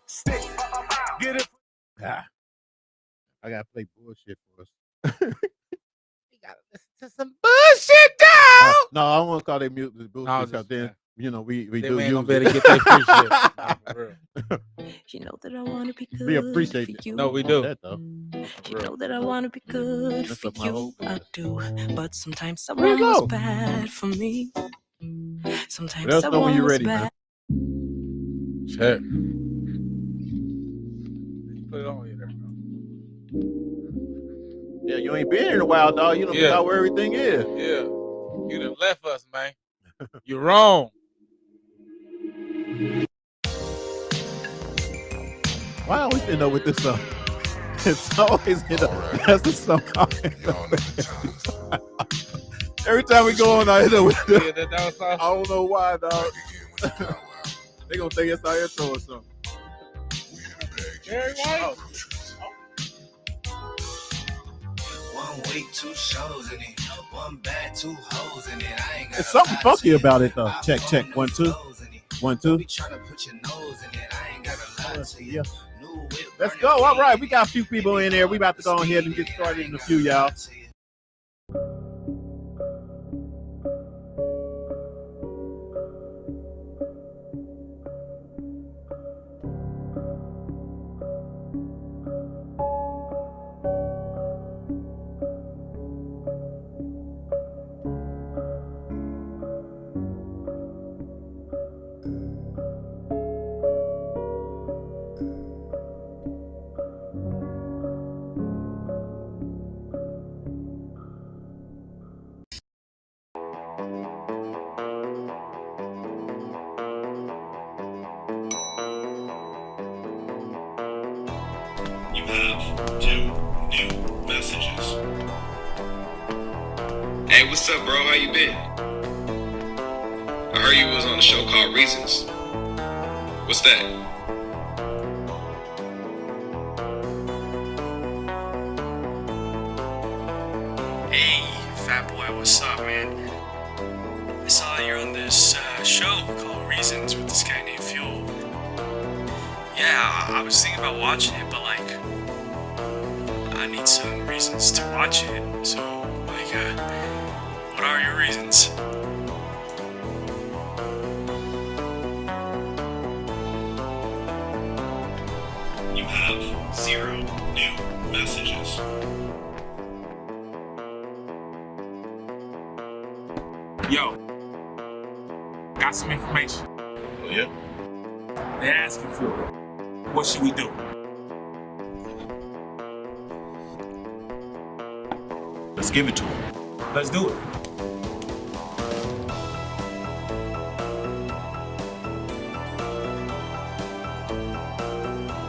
Stick. Get it. I gotta play bullshit for us. You gotta listen to some bullshit, dog. No, I don't want to call it bullshit No, because then we they do ain't use gonna be able it. to get that free shit. Nah, for real. You know that I want to be good. We appreciate for it. you. No, we do. That, though. You know that I want to be good Mess for up my you. whole I do, but sometimes I Where'd it want what's go? bad for me. Sometimes Let us I know when want you're what's ready, man. bad. Check. Put it on here. Yeah, you ain't been here in a while, dog. You don't forgot where everything is. Yeah. You done left us, man. You're wrong. Why I always end up with this song? It's always that's the song. Every time we go on, I end up with this. Yeah, that was awesome. I don't know why, dog. They gonna think it's our intro or something. Very white. One week, 2 shows in it. One bag, 2 hoes in it. I ain't got It's something funky about it, though. Check. 1, 2. 1, 2. Trying to put your nose in it. I ain't got a lot to you. Yeah. Let's go. All right, we got a few people in there. We about to go ahead and get started in a few, y'all. You have 2 new messages. Hey, what's up, bro? How you been? I heard you was on a show called Reasons. What's that? Hey, fat boy, what's up, man? I saw you're on this show called Reasons with this guy named Fuel. Yeah, I was thinking about watching it, but like, I need some reasons to watch it. So, like, what are your reasons? You have 0 new messages. Yo, got some information. Oh, yeah? They're asking for it. What should we do? Let's give it to him. Let's do it.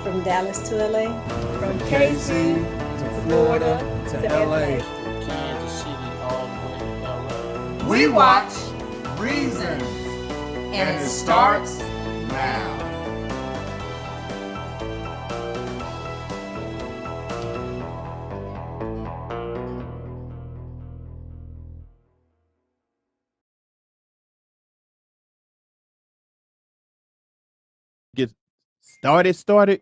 From Dallas to LA, from KC to Florida to LA. Kansas City all the way to LA. We watch Reasons, and it starts now. Get started.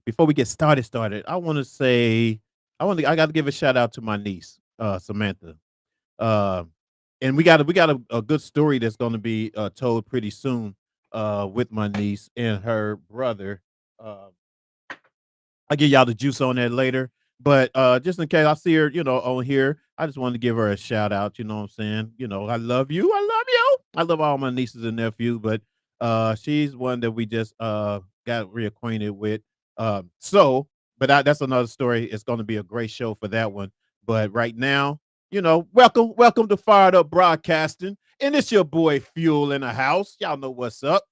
Before we get started, I want to say I got to give a shout out to my niece, Samantha. And we got a good story that's going to be told pretty soon with my niece and her brother. I'll give y'all the juice on that later. But just in case I see her, on here, I just wanted to give her a shout out. You know what I'm saying? I love you. I love you. I love all my nieces and nephews, but she's one that we just got reacquainted with. But that's another story. It's going to be a great show for that one. But right now, welcome to Fired Up Broadcasting. And it's your boy Fuel in the house. Y'all know what's up.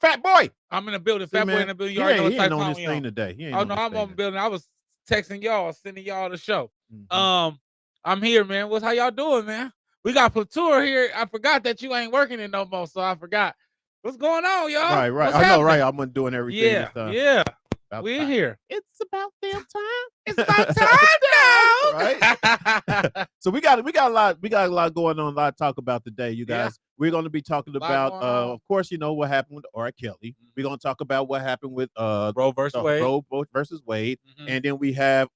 Fat boy. I'm in the building. See, Fat boy man, in the building. he You already know what ain't type on of this time we thing on. today. He ain't Oh on no, this I'm thing on the today. building. I was texting y'all, sending y'all the show. Mhm. I'm here, man. How y'all doing, man? We got Platour here. I forgot that you ain't working it no more, so I forgot. What's going on, y'all? Right. What's I know, happening? right? I'm doing everything Yeah, this time. yeah. About We in time. here. It's about damn time. It's my time now. Right? So we got a lot going on, a lot to talk about today, you guys. Yeah. We're going to be talking about, going on. of course, you know what happened with R. Kelly. We're going to talk about what happened with Roe versus Wade. Roe versus Wade, Mhm. and then we have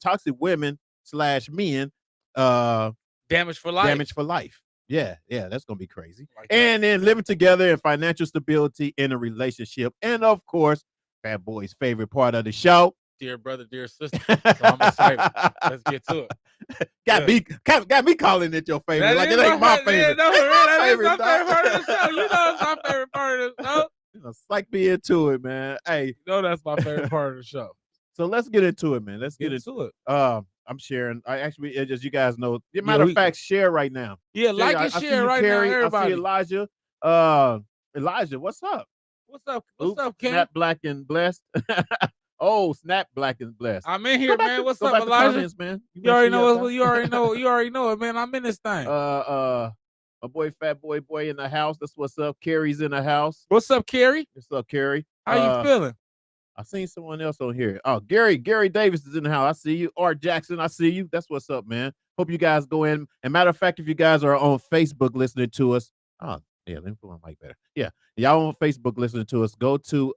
toxic women / men, Damage for life. damage for life. Yeah, that's gonna be crazy. Like that. And then living together and financial stability in a relationship, and of course, Fat Boy's favorite part of the show. Dear brother, dear sister. So I'm excited. Let's get to it. Got me calling it your favorite. That Like is it ain't my favorite. Yeah, no, It's for real, my that is favorite, my dog. favorite part of the show. You know it's my favorite part of the show. You know, psych me into it, man. Hey, You know that's my favorite part of the show. so let's get into it, man. Let's get into it. I'm sharing. I actually, as you guys know, matter of fact, share right now. Yeah, like and I see share you, right Carrie. now, I everybody. see Elijah. Elijah, what's up? What's up? What's up, Ken? Snap Black and Blessed. Oh, Snap Black and Blessed. I'm in here, man. What's up, Go back to Elijah? comments, man. You already know. You already know. You already know it, man. I'm in this thing. My boy, Fat Boy in the house. That's what's up. Carrie's in the house. What's up, Carrie? What's up, Carrie? How you feeling? I seen someone else on here. Oh, Gary Davis is in the house. I see you. Art Jackson, I see you. That's what's up, man. Hope you guys go in. And matter of fact, if you guys are on Facebook listening to us, let me put my mic better. Yeah, y'all on Facebook listening to us, go to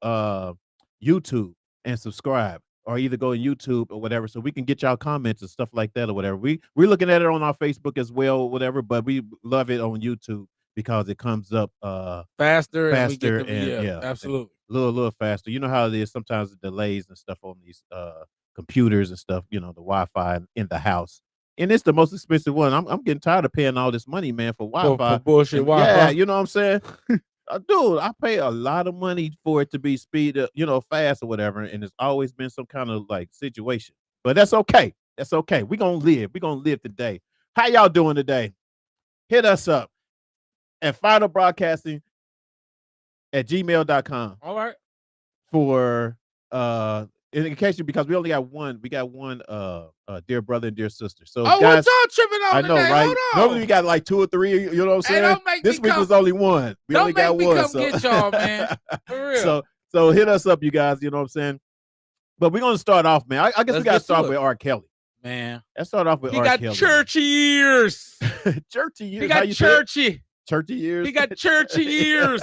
YouTube and subscribe, or either go on YouTube or whatever, so we can get y'all comments and stuff like that or whatever. We're looking at it on our Facebook as well, or whatever, but we love it on YouTube because it comes up faster and we get yeah, absolutely. A little faster. You know how it is sometimes the delays and stuff on these computers and stuff, you know, the Wi-Fi in the house. And it's the most expensive one. I'm getting tired of paying all this money, man, for Wi-Fi. For bullshit Wi-Fi. Yeah, you know what I'm saying? Dude, I pay a lot of money for it to be fast or whatever, and it's always been some kind of like situation. But that's okay. That's okay. We're gonna live. We're gonna live today. How y'all doing today? Hit us up at finalbroadcasting@gmail.com. All right. For in case because we only got one, dear brother and dear sister. So guys, what y'all tripping on I know, today? right? Hold on. Normally we got like 2 or 3, you know what I'm saying? This week was only one. We only got one. Come get y'all, man. For real. So hit us up, you guys, you know what I'm saying? But we're gonna start off, man. I guess we gotta start with R. Kelly. Man. Let's start off with R. Kelly. He got churchy ears. Churchy ears. He got churchy. Churchy ears. He got churchy ears.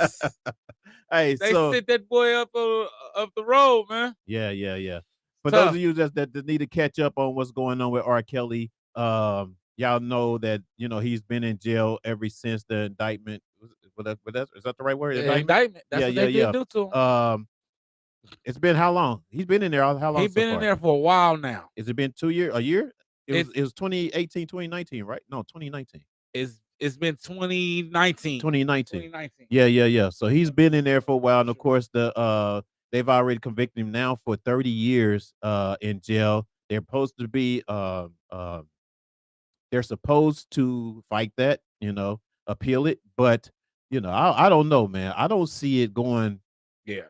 Hey, they sit that boy up the road, man. Yeah. For those of you that need to catch up on what's going on with R. Kelly, y'all know that he's been in jail ever since the indictment. Is that the right word? Indictment. That's what they did do to him. It's been how long? He's been in there. How long? He's been in there for a while now. Has it been 2 years? A year? It was 2018, 2019, right? No, 2019. It's been 2019. 2019. Yeah. So he's been in there for a while, and of course they've already convicted him now for 30 years in jail. They're supposed to be they're supposed to fight that, appeal it, but I don't know, man. I don't see it going. Yeah.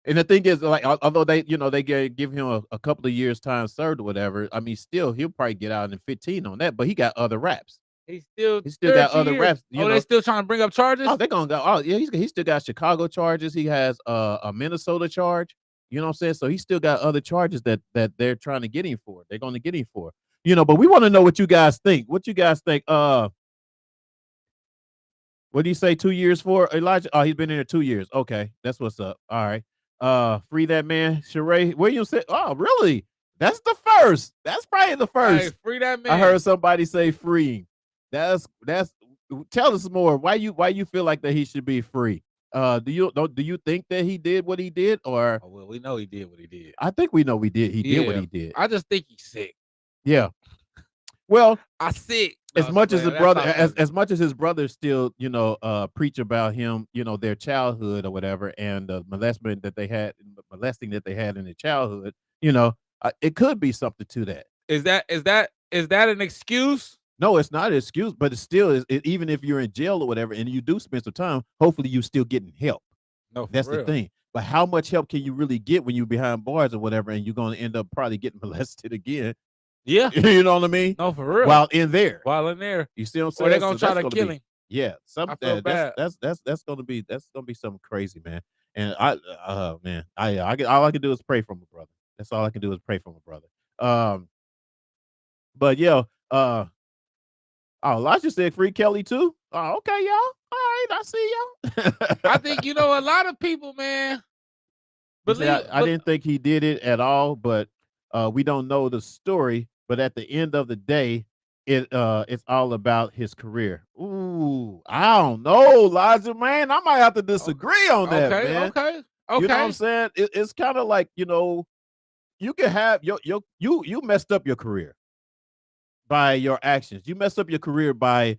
And the thing is, like, although they give him a couple of years time served or whatever, I mean, still he'll probably get out in 15 on that, but he got other raps. He still got other raps. They still trying to bring up charges? Oh, they're gonna go. Oh, yeah, he still got Chicago charges. He has a Minnesota charge. You know what I'm saying? So he still got other charges that they're trying to get him for. They're gonna get him for. But we want to know what you guys think. What you guys think? What do you say? 2 years for Elijah? Oh, he's been in there 2 years. Okay, that's what's up. All right. Free that man, Sheree Williams said. Oh, really? That's the first. That's probably the first. Hey, free that man. I heard somebody say free. That's tell us more. Why you feel like that he should be free? Do you think that he did what he did, or? Oh, well, we know he did what he did. I think we know he did what he did. I just think he's sick. Yeah. Well, I sick. As much as his brother, as much as his brothers still, preach about him, their childhood or whatever, and the molesting that they had in their childhood, it could be something to that. Is that an excuse? No, it's not an excuse, but it still is. Even if you're in jail or whatever, and you do spend some time, hopefully you still getting help. No, that's the thing. But how much help can you really get when you're behind bars or whatever, and you're going to end up probably getting molested again? Yeah, you know what I mean. No, for real. While in there, you see what I'm saying? Or they're gonna try to kill him. Yeah, I feel bad. That's gonna be something crazy, man. And all I can do is pray for my brother. That's all I can do is pray for my brother. But yeah, oh, Elijah said free Kelly too. Oh, okay, y'all. All right, I see y'all. I think, you know, a lot of people, man, He said, believe. I didn't think he did it at all, but we don't know the story. But at the end of the day, it's all about his career. Ooh, I don't know, Elijah, man. I might have to disagree on that, Okay, man. okay, You know what I'm okay. saying? It's kind of like, you know, you can have you messed up your career by your actions. You messed up your career by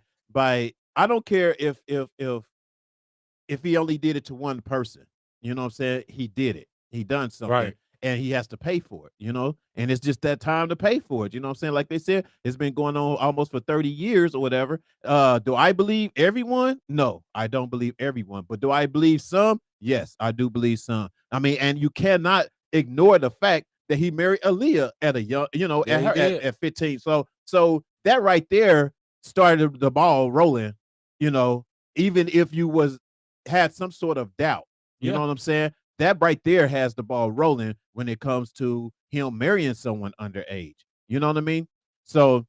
I don't care if he only did it to one person. You know what I'm saying? He did it. He done something Right. and he has to pay for it, you know? And it's just that time to pay for it. You know what I'm saying? Like they said, it's been going on almost for 30 years or whatever. Do I believe everyone? No, I don't believe everyone. But do I believe some? Yes, I do believe some. I mean, and you cannot ignore the fact that he married Aaliyah at a young, you know, Yeah, at he her did. at 15. So that right there started the ball rolling, you know, even if you had some sort of doubt. You Yeah. know what I'm saying? That right there has the ball rolling when it comes to him marrying someone underage. You know what I mean? So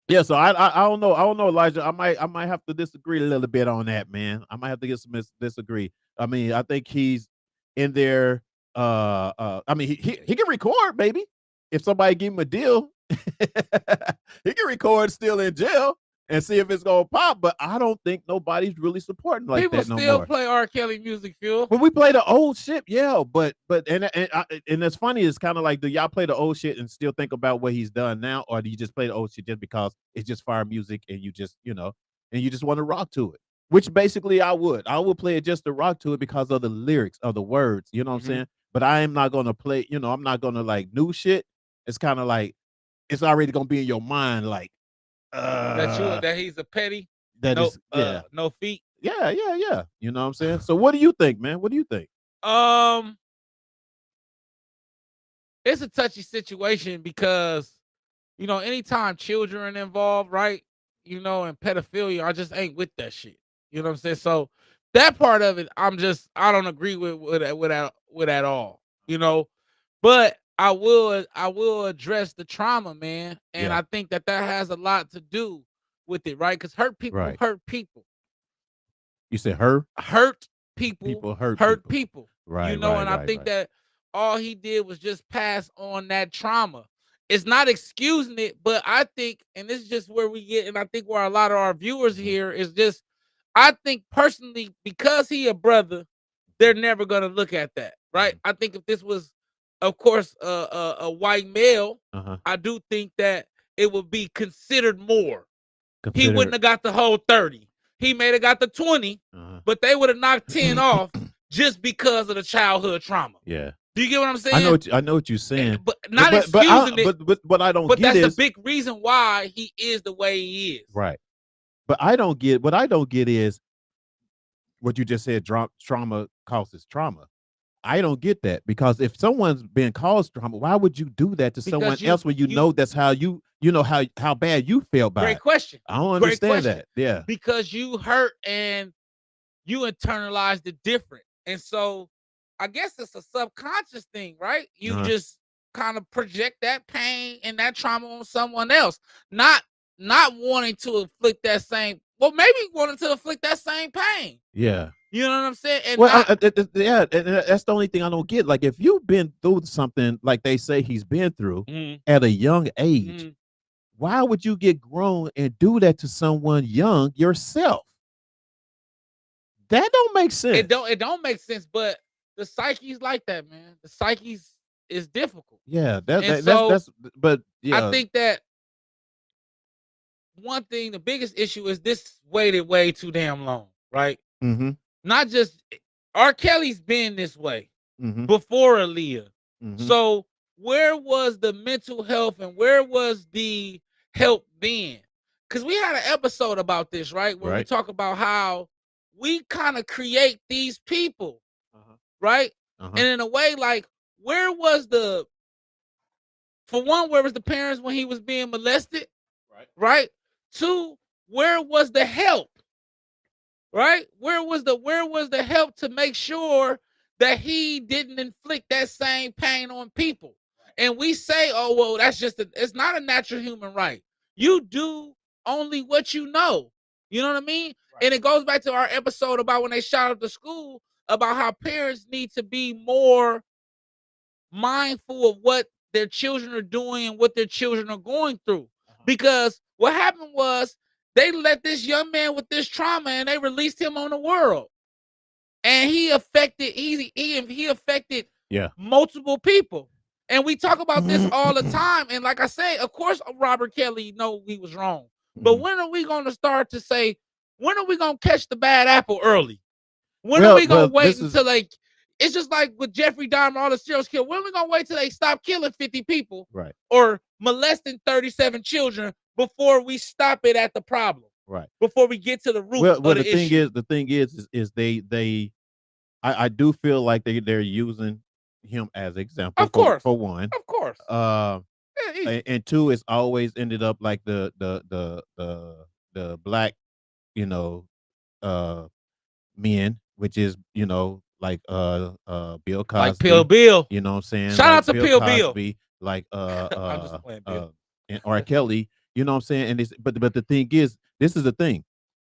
yeah, so I don't know. I don't know, Elijah. I might have to disagree a little bit on that, man. I might have to get some disagree. I mean, I think he's in there. I mean, he can record, maybe if somebody give him a deal, he can record still in jail and see if it's gonna pop. But I don't think nobody's really supporting like People that no still more. play R. Kelly music, Phil. But we play the old shit, yeah. But and it's funny. It's kind of like, do y'all play the old shit and still think about what he's done now, or do you just play the old shit just because it's just fire music and you just and you just want to rock to it? Which basically I would play it just to rock to it because of the lyrics of the words. You know what I'm saying? But I am not gonna play. I'm not gonna like new shit. It's kind of like it's already gonna be in your mind, like That he's a petty. that No, is yeah. no feet. Yeah. You know what I'm saying? So what do you think, man? What do you think? It's a touchy situation because, you know, anytime children involved, right? You know, and pedophilia, I just ain't with that shit. You know what I'm saying? So that part of it, I don't agree with at all. You know, but I will address the trauma, man, and Yeah. I think that has a lot to do with it, right? Because hurt people Right. hurt people. You said her? Hurt people People hurt people. Right, You know, right, and I right, think right. that all he did was just pass on that trauma. It's not excusing it, but I think, and this is just where we get, and I think where a lot of our viewers here is just, I think personally, because he a brother, they're never gonna look at that, right? I think if this was, of course, a white male, Uh-huh. I do think that it would be considered more. He Consider wouldn't have got the whole 30. He may have got the 20, but they would have knocked 10 off just because of the childhood trauma. Yeah. Do you get what I'm saying? I know what you're saying. But not excusing it. But what I don't But get that's is the big reason why he is the way he is. right. But I don't get what I don't get is what you just said, trauma causes trauma. I don't get that because if someone's been caused trauma, why would you do that to someone else when you know that's how you know how bad you feel by Great it? question. I don't Great understand question. that. Yeah. Because you hurt and you internalized it different. And so I guess it's a subconscious thing, right? You just kind of project that pain and that trauma on someone else, not wanting to inflict that same, well, maybe wanting to inflict that same pain. Yeah. You know what I'm saying? And well, yeah, and that's the only thing I don't get. Like, if you've been through something like they say he's been through at a young age, why would you get grown and do that to someone young yourself? That don't make sense. It don't make sense, but the psyche's like that, man. The psyche's is difficult. Yeah, that's but yeah. I think that one thing, the biggest issue is this waited way too damn long, right? Not just R. Kelly's been this way before Aaliyah. So where was the mental health and where was the help then? Because we had an episode about this, right? Where we talk about how we kind of create these people, right? And in a way, like, where was for one, where was the parents when he was being molested? Right? Two, where was the help? Right? Where was the help to make sure that he didn't inflict that same pain on people? And we say, oh, well, that's just, it's not a natural human right. You do only what you know. You know what I mean? Right. And it goes back to our episode about when they shot up the school, about how parents need to be more mindful of what their children are doing and what their children are going through. Because what happened was they let this young man with this trauma and they released him on the world. And he affected multiple people. And we talk about this all the time. And like I say, of course, Robert Kelly know he was wrong. But when are we going to start to say, when are we going to catch the bad apple early? When are we going to wait until it's just like with Jeffrey Dahmer, all the serial killers. When are we going to wait till they stop killing 50 people or molesting 37 children before we stop it at the problem? Right. Before we get to the root of the issue. The thing is I do feel like they're using him as example. Of course. For one. Of course. And two, it's always ended up like the black, men, which is, like Bill Cosby. Like Pill Bill. You know what I'm saying? Shout out to Pill Bill. Like I'm just playing, Bill. And R. Kelly, you know what I'm saying? And but the thing is, this is the thing.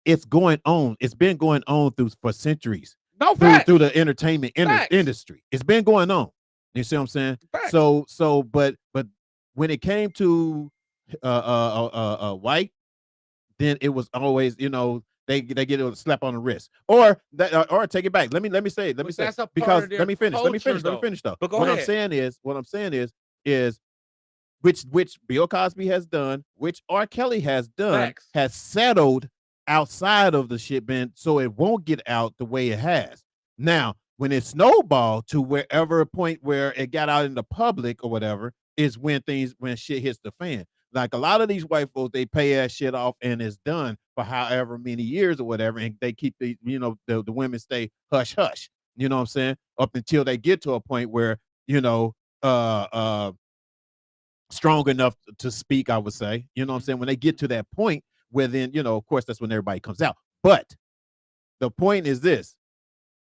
It's going on. It's been going on for centuries. No, through the entertainment industry. It's been going on. You see what I'm saying? Facts. So but when it came to white, then it was always, they get a slap on the wrist, or take it back. Let me say because let me finish though. But what I'm saying is which Bill Cosby has done, which R. Kelly has done, has settled outside of the shit bin, so it won't get out the way it has. Now, when it snowballed to wherever point where it got out in the public or whatever, is when shit hits the fan. Like a lot of these white folks, they pay that shit off and it's done for however many years or whatever, and they keep the women stay hush hush. You know what I'm saying? Up until they get to a point where strong enough to speak, I would say. You know what I'm saying? When they get to that point, where then, of course, that's when everybody comes out. But the point is this.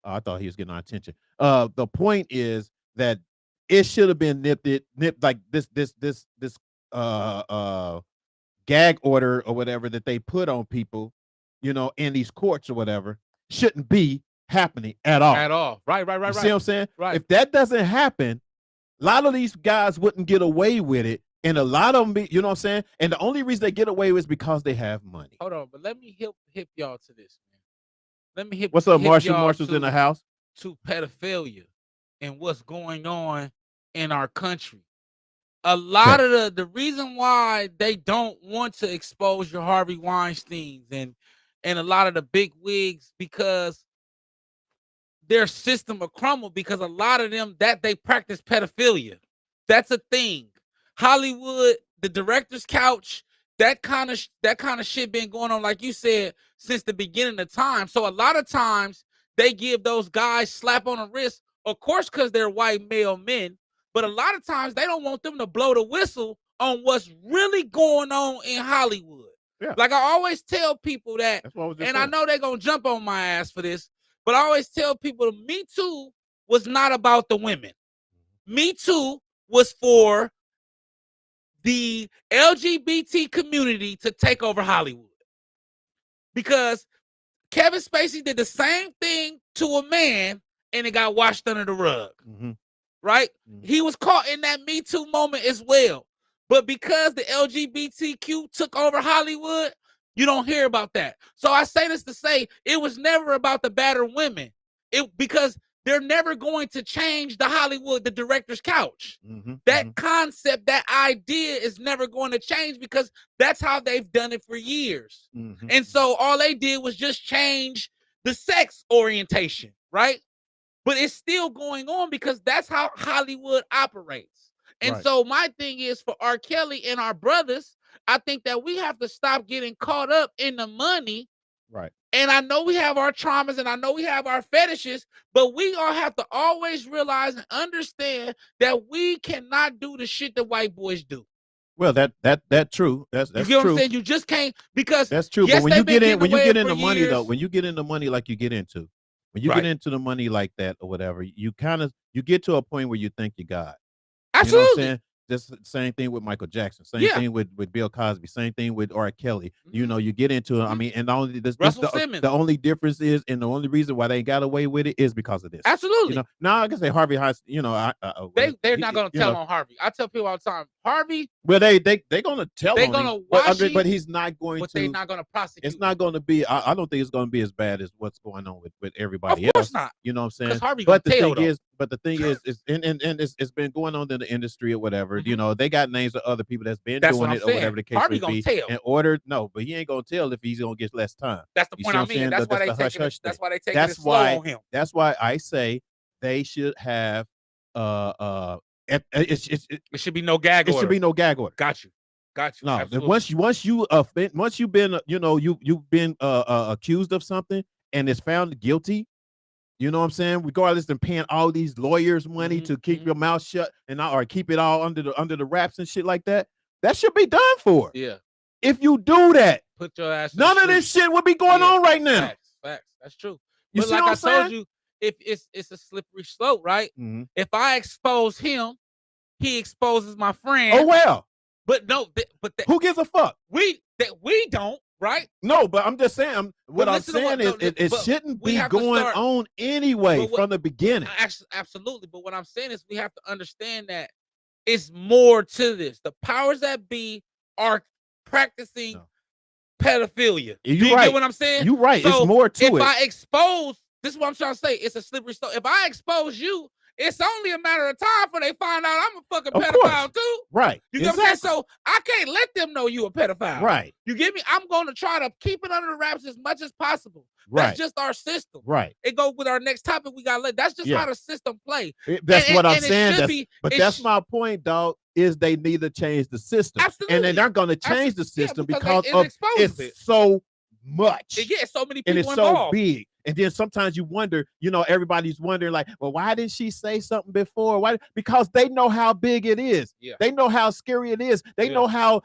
I thought he was getting our attention. The point is that it should have been nipped like this gag order or whatever that they put on people, in these courts or whatever, shouldn't be happening at all. At all. Right. You see what I'm saying? Right. If that doesn't happen, a lot of these guys wouldn't get away with it. And a lot of them, you know what I'm saying? And the only reason they get away with is because they have money. Hold on, but let me hip y'all to this, man. Let me hip. What's up, Marshall? Marshall's in the house. To pedophilia and what's going on in our country. A lot of the reason why they don't want to expose your Harvey Weinsteins and a lot of the big wigs, because their system will crumble, because a lot of them that they practice pedophilia. That's a thing. Hollywood, the director's couch, that kind of shit been going on, like you said, since the beginning of time. So a lot of times they give those guys slap on the wrist, of course, because they're white male men. But a lot of times they don't want them to blow the whistle on what's really going on in Hollywood. Yeah. Like I always tell people that, and I know they're going to jump on my ass for this, but I always tell people Me Too was not about the women. Me Too was for the LGBT community to take over Hollywood. Because Kevin Spacey did the same thing to a man and it got washed under the rug. Mm-hmm. Right? Mm-hmm. He was caught in that Me Too moment as well. But because the LGBTQ took over Hollywood, you don't hear about that. So I say this to say it was never about the battered women. Because they're never going to change the Hollywood, the director's couch. Mm-hmm, that concept, that idea is never going to change, because that's how they've done it for years. Mm-hmm. And so all they did was just change the sex orientation, right? But it's still going on because that's how Hollywood operates. And so my thing is, for R. Kelly and our brothers, I think that we have to stop getting caught up in the money. Right. And I know we have our traumas and I know we have our fetishes, but we all have to always realize and understand that we cannot do the shit that white boys do. Well, that's true. That's you get true. What I'm saying? You just can't, because that's true. Yes, but when you get into money though, when you get into money like you get into, when you get into the money like that or whatever, you get to a point where you think you're God. Absolutely. You know what I'm saying? Just the same thing with Michael Jackson. Same thing with Bill Cosby. Same thing with R. Kelly. You know, you get into it. I mean, and the only difference is, and the only reason why they got away with it is because of this. Absolutely. You know, now I can say Harvey Heinz. You know, they're not gonna tell on Harvey. I tell people all the time, Harvey. Well, they're gonna tell. They're gonna watch him, but he's not going to. They're not gonna prosecute. It's not going to be. I don't think it's going to be as bad as what's going on with everybody else. Of course not. You know what I'm saying? Because Harvey but the thing is, it's been going on in the industry or whatever. You know, they got names of other people that's been doing it or whatever the case Harvey may be. Tell. In order, no, but he ain't gonna tell if he's gonna get less time. That's the point I mean. That's why they take it. That's why they take it slow on him. That's why I say they should have it should be no gag order. It should be no gag order. Got you. No, absolutely. once you've been you've been accused of something and it's found guilty. You know what I'm saying? Regardless of paying all these lawyers money to keep your mouth shut or keep it all under the wraps and shit like that, that should be done for. Yeah. If you do that, put your ass. None of this shit would be going on right now. Facts. That's true. You but see like what I'm I told you, if it's a slippery slope, right? If I expose him, he exposes my friend. Oh well. But no, who gives a fuck? We don't. Right? No, but I'm just saying. What I'm saying is, it shouldn't be going on anyway from the beginning. Absolutely. But what I'm saying is, we have to understand that it's more to this. The powers that be are practicing pedophilia. You get what I'm saying? You're right. So it's more to it. If I expose, this is what I'm trying to say. It's a slippery slope. If I expose you, it's only a matter of time before they find out I'm a fucking pedophile too. Right. You get what I'm saying? So I can't let them know you a pedophile. Right. You get me? I'm going to try to keep it under the wraps as much as possible. Right. That's just our system. Right. It goes with our next topic. We got let. That's just how the system play. That's what I'm saying. That's my point, dog. Is they need to change the system. Absolutely. And they're not going to change the system because it's so much. It's so many people and it's involved. So big. And then sometimes you wonder, everybody's wondering like, well, why didn't she say something before? Why? Because they know how big it is. Yeah. They know how scary it is. They know how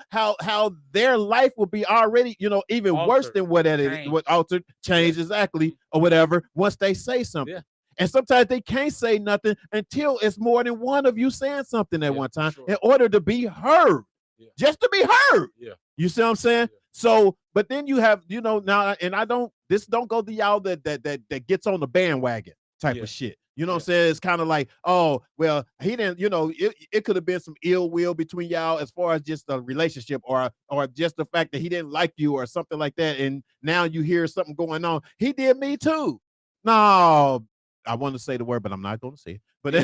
their life will be already, even altered, worse than what it is, what altered, changed exactly, or whatever, once they say something. Yeah. And sometimes they can't say nothing until it's more than one of you saying something at one time in order to be heard. Yeah. Just to be heard. Yeah. You see what I'm saying? Yeah. So, but then you have, now, and this don't go to y'all that gets on the bandwagon type of shit. You know what I'm saying? It's kind of like, oh, well, he didn't, it could have been some ill will between y'all as far as just a relationship or just the fact that he didn't like you or something like that. And now you hear something going on. He did me too. No, I want to say the word, but I'm not going to say it. But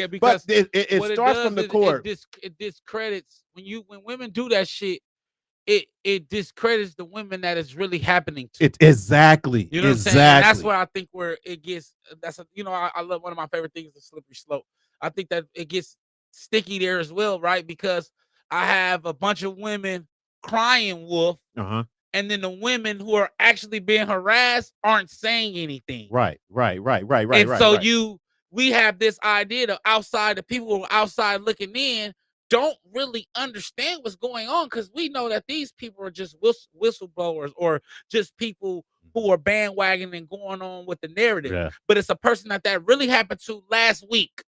because it starts from the core. It discredits when women do that shit. It discredits the women that is really happening to. Exactly. You know what I'm saying? And that's where I think where it gets. I love one of my favorite things, the slippery slope. I think that it gets sticky there as well, right? Because I have a bunch of women crying wolf, and then the women who are actually being harassed aren't saying anything. Right. And so we have this idea of the people who are outside looking in don't really understand what's going on, because we know that these people are just whistleblowers or just people who are bandwagoning and going on with the narrative. Yeah. But it's a person that really happened to last week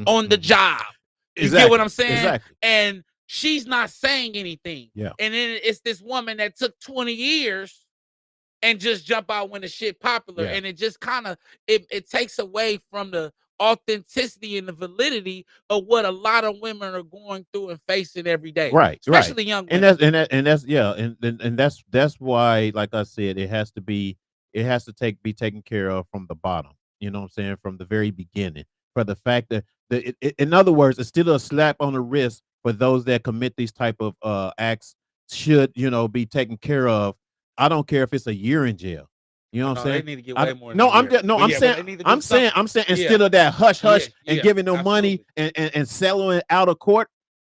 on the job. You get what I'm saying? Exactly. And she's not saying anything. Yeah. And then it's this woman that took 20 years and just jump out when the shit popular. Yeah. And it just kind of it takes away from the authenticity and the validity of what a lot of women are going through and facing every day, especially young women. And that's why, like I said, it has to be taken care of from the bottom. You know what I'm saying? From the very beginning. For the fact that in other words, it's still a slap on the wrist for those that commit these type of acts should be taken care of. I don't care if it's a year in jail. You know what I'm saying? They need to get way more. I'm saying instead of that hush and giving them money and settling out of court,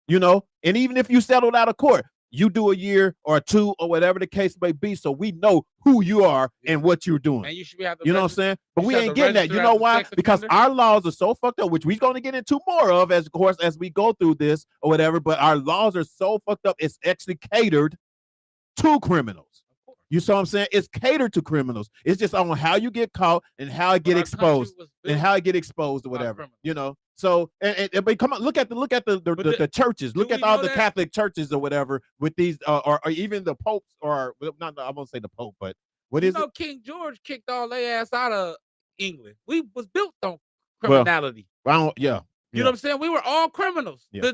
and even if you settled out of court, you do a year or two or whatever the case may be, so we know who you are and what you're doing. And you should be what I'm saying? But we ain't getting that. You know why? Because our laws are so fucked up, which we're going to get into more of as we go through this or whatever. But our laws are so fucked up, it's actually catered to criminals. You saw what I'm saying? It's catered to criminals. It's just on how you get caught and how it get exposed or whatever. You know. So but come on, look at the churches. Look at all the Catholic churches or whatever with these or even the popes or not. I won't say the pope, but what is it? King George kicked all their ass out of England. We was built on criminality. Well, yeah. You know what I'm saying? We were all criminals. Yeah.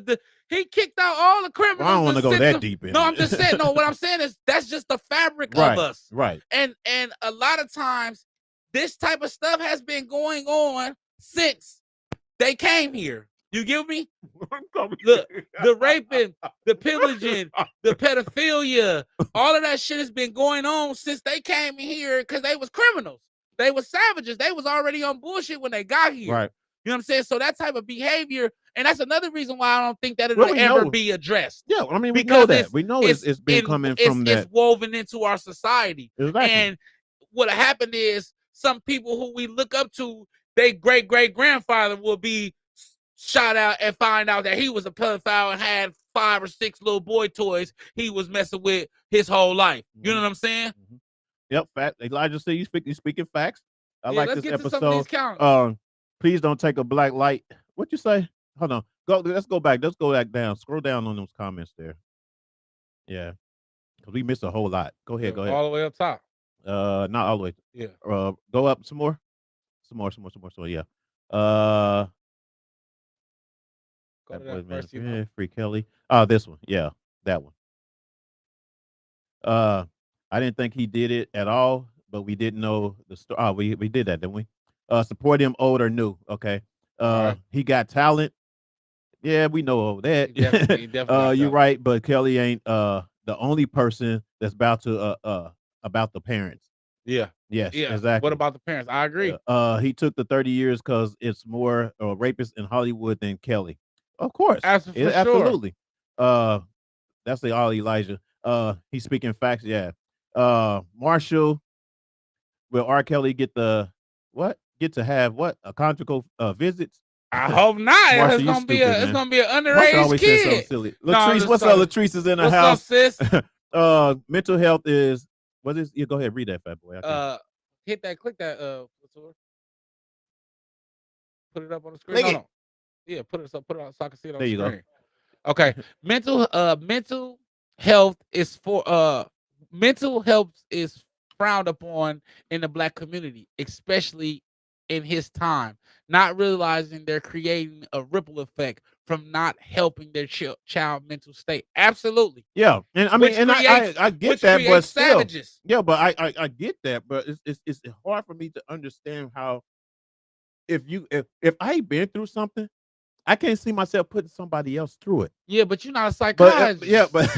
He kicked out all the criminals. Well, I don't want to go that deep in. No, I'm just saying. No, what I'm saying is that's just the fabric of us. Right. And a lot of times, this type of stuff has been going on since they came here. You get me? Look, the raping, the pillaging, the pedophilia, all of that shit has been going on since they came here because they was criminals. They was savages. They was already on bullshit when they got here. Right. You know what I'm saying? So that type of behavior, and that's another reason why I don't think that it'll ever be addressed. Yeah, I mean, we know that. We know it's been coming from that. It's woven into our society. Exactly. And what happened is some people who we look up to, their great-great-grandfather will be shot out and find out that he was a pedophile and had 5 or 6 little boy toys he was messing with his whole life. You know what I'm saying? Mm-hmm. Yep, fact. Elijah said you speaking facts. I like this episode. Please don't take a black light. What you say? Hold on. Let's go back. Let's go back down. Scroll down on those comments there. Yeah. Because we missed a whole lot. Go ahead. All the way up top. Not all the way. Yeah. Go up some more. Some more. Yeah. Go to that first, Free Kelly. Oh, this one. Yeah, that one. I didn't think he did it at all, but we didn't know the story. Oh, we did that, didn't we? Support him, old or new. Okay. Right. He got talent. Yeah, we know that. He definitely you're right, but Kelly ain't the only person that's about the parents. Yeah. Yes. Yeah. Exactly. What about the parents? I agree. He took the 30 years because it's more rapists in Hollywood than Kelly. Of course. Absolutely. Sure. That's the all Elijah. He's speaking facts. Yeah. Marshall, will R. Kelly get to have a conjugal visits? I hope not. Marshall, it's gonna be an underage kid. So silly. Latrice, what's up? Latrice is in the house. What's up, sis? Mental health is what is? You go ahead, read that, fat boy. Hit that, click that. Put it up on the screen. Click it. Yeah, put it on so I can see it on there the you screen. Go. Okay. Mental health is mental health is frowned upon in the Black community, especially in his time, not realizing they're creating a ripple effect from not helping their child mental state. Absolutely. Yeah. And I mean, I get that, but still, savages. Yeah, but I get that, but it's hard for me to understand how if I ain't been through something, I can't see myself putting somebody else through it. Yeah, but you're not a psychiatrist. But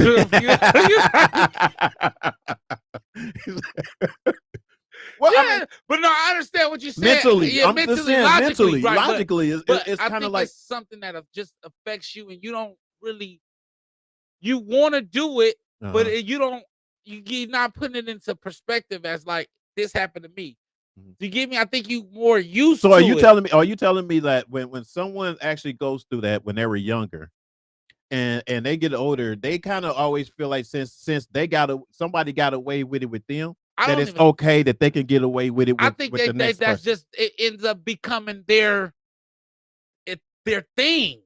well, yeah, I mean, but no, I understand what you're saying. Mentally, yeah, logically, right, logically, it's kind of like something that just affects you, and you don't really, you want to do it, but you're not putting it into perspective as like this happened to me. Do you get me? I think you more used. So are you telling me that when someone actually goes through that when they were younger, and they get older, they kind of always feel like since somebody got away with it with them, that it's okay that they can get away with it. I think with that's just it ends up becoming their thing.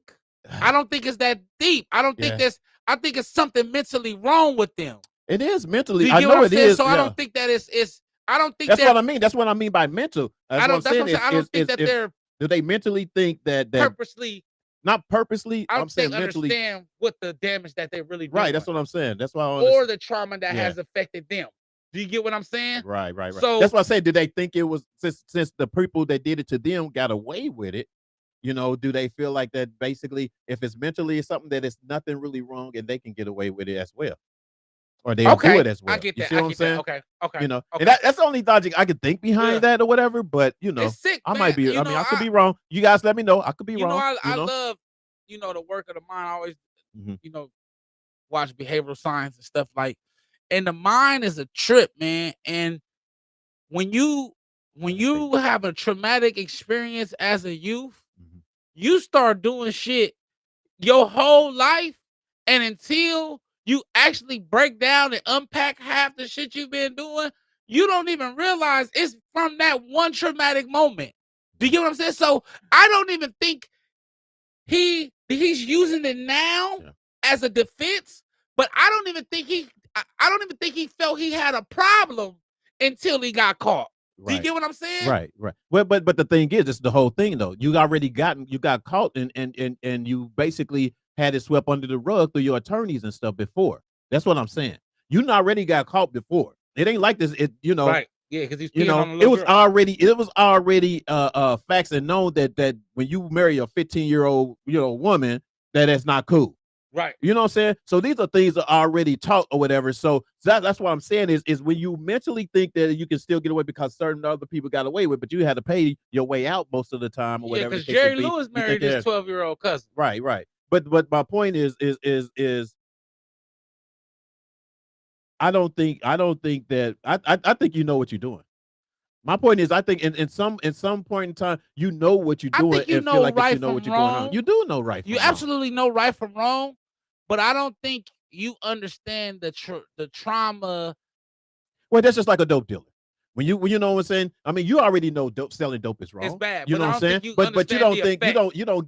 I don't think it's that deep. I don't think I think it's something mentally wrong with them. It is mentally. I know it is. So I don't think that it's. I don't think that's what I mean. That's what I mean by mental. I don't think that they're. Do they mentally think that purposely? Not purposely. I'm saying mentally. Understand what the damage that they really do. Right. That's what I'm saying. That's why. Or the trauma that has affected them. Do you get what I'm saying? Right. So that's why I say. Did they think it was since the people that did it to them got away with it? You know, do they feel like that basically, if it's mentally something that it's nothing really wrong and they can get away with it as well? Or they'll do it as well. I get that. You see what I'm saying? Okay. You know, and that's the only logic I could think behind that or whatever. But you know, it's sick, I might be. I could be wrong. You guys, let me know. I could be wrong. I love, the work of the mind. I always, watch behavioral science and stuff like. And the mind is a trip, man. And when you have a traumatic experience as a youth, you start doing shit your whole life, and until you actually break down and unpack half the shit you've been doing, you don't even realize it's from that one traumatic moment. Do you get what I'm saying? So I don't even think he's using it now as a defense, but I don't even think he felt he had a problem until he got caught. Do you get what I'm saying? Right. Well, but the thing is, it's the whole thing though. You got caught and you basically had it swept under the rug through your attorneys and stuff before. That's what I'm saying. You already got caught before. It ain't like this. Right. Yeah, because he's it was already facts and known that when you marry a 15-year-old woman, that's not cool. Right. You know what I'm saying? So these are things that are already taught or whatever. So that's what I'm saying is when you mentally think that you can still get away because certain other people got away with, but you had to pay your way out most of the time or whatever. Because Jerry Lewis married his 12-year-old cousin. Right. But my point is I don't think that I think you know what you're doing. My point is, I think in some point in time, you know what you're doing and feel like you know what you're going on. You do know right from wrong. You absolutely know right from wrong, but I don't think you understand the trauma. Well, that's just like a dope dealer. When you know what I'm saying? I mean, you already know selling dope is wrong. It's bad. You know what I'm saying? But you don't think you don't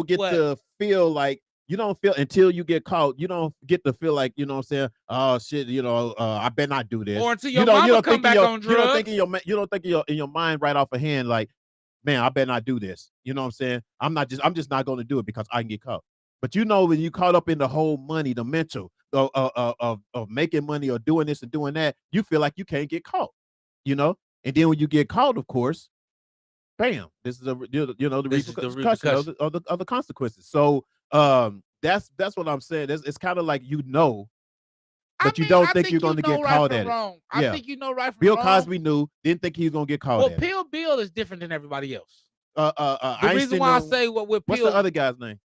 get to feel like. You don't feel until you get caught. You don't get to feel like, you know what I'm saying? Oh shit, I better not do this. Or until your mama come back on drugs. You don't think in your mind right off a hand like, man, I better not do this. You know what I'm saying? I'm just not going to do it because I can get caught. But when you caught up in the whole money, the mental of making money or doing this and doing that, you feel like you can't get caught. And then when you get caught, of course, bam, this is the repercussion of the consequences. So that's what I'm saying. It's kind of like but you don't think you're going to get caught at it. I think you know right from Bill wrong. Cosby didn't think he was going to get caught at it. Well, Bill is different than everybody else. The reason why I say with Bill, what's the other guy's name?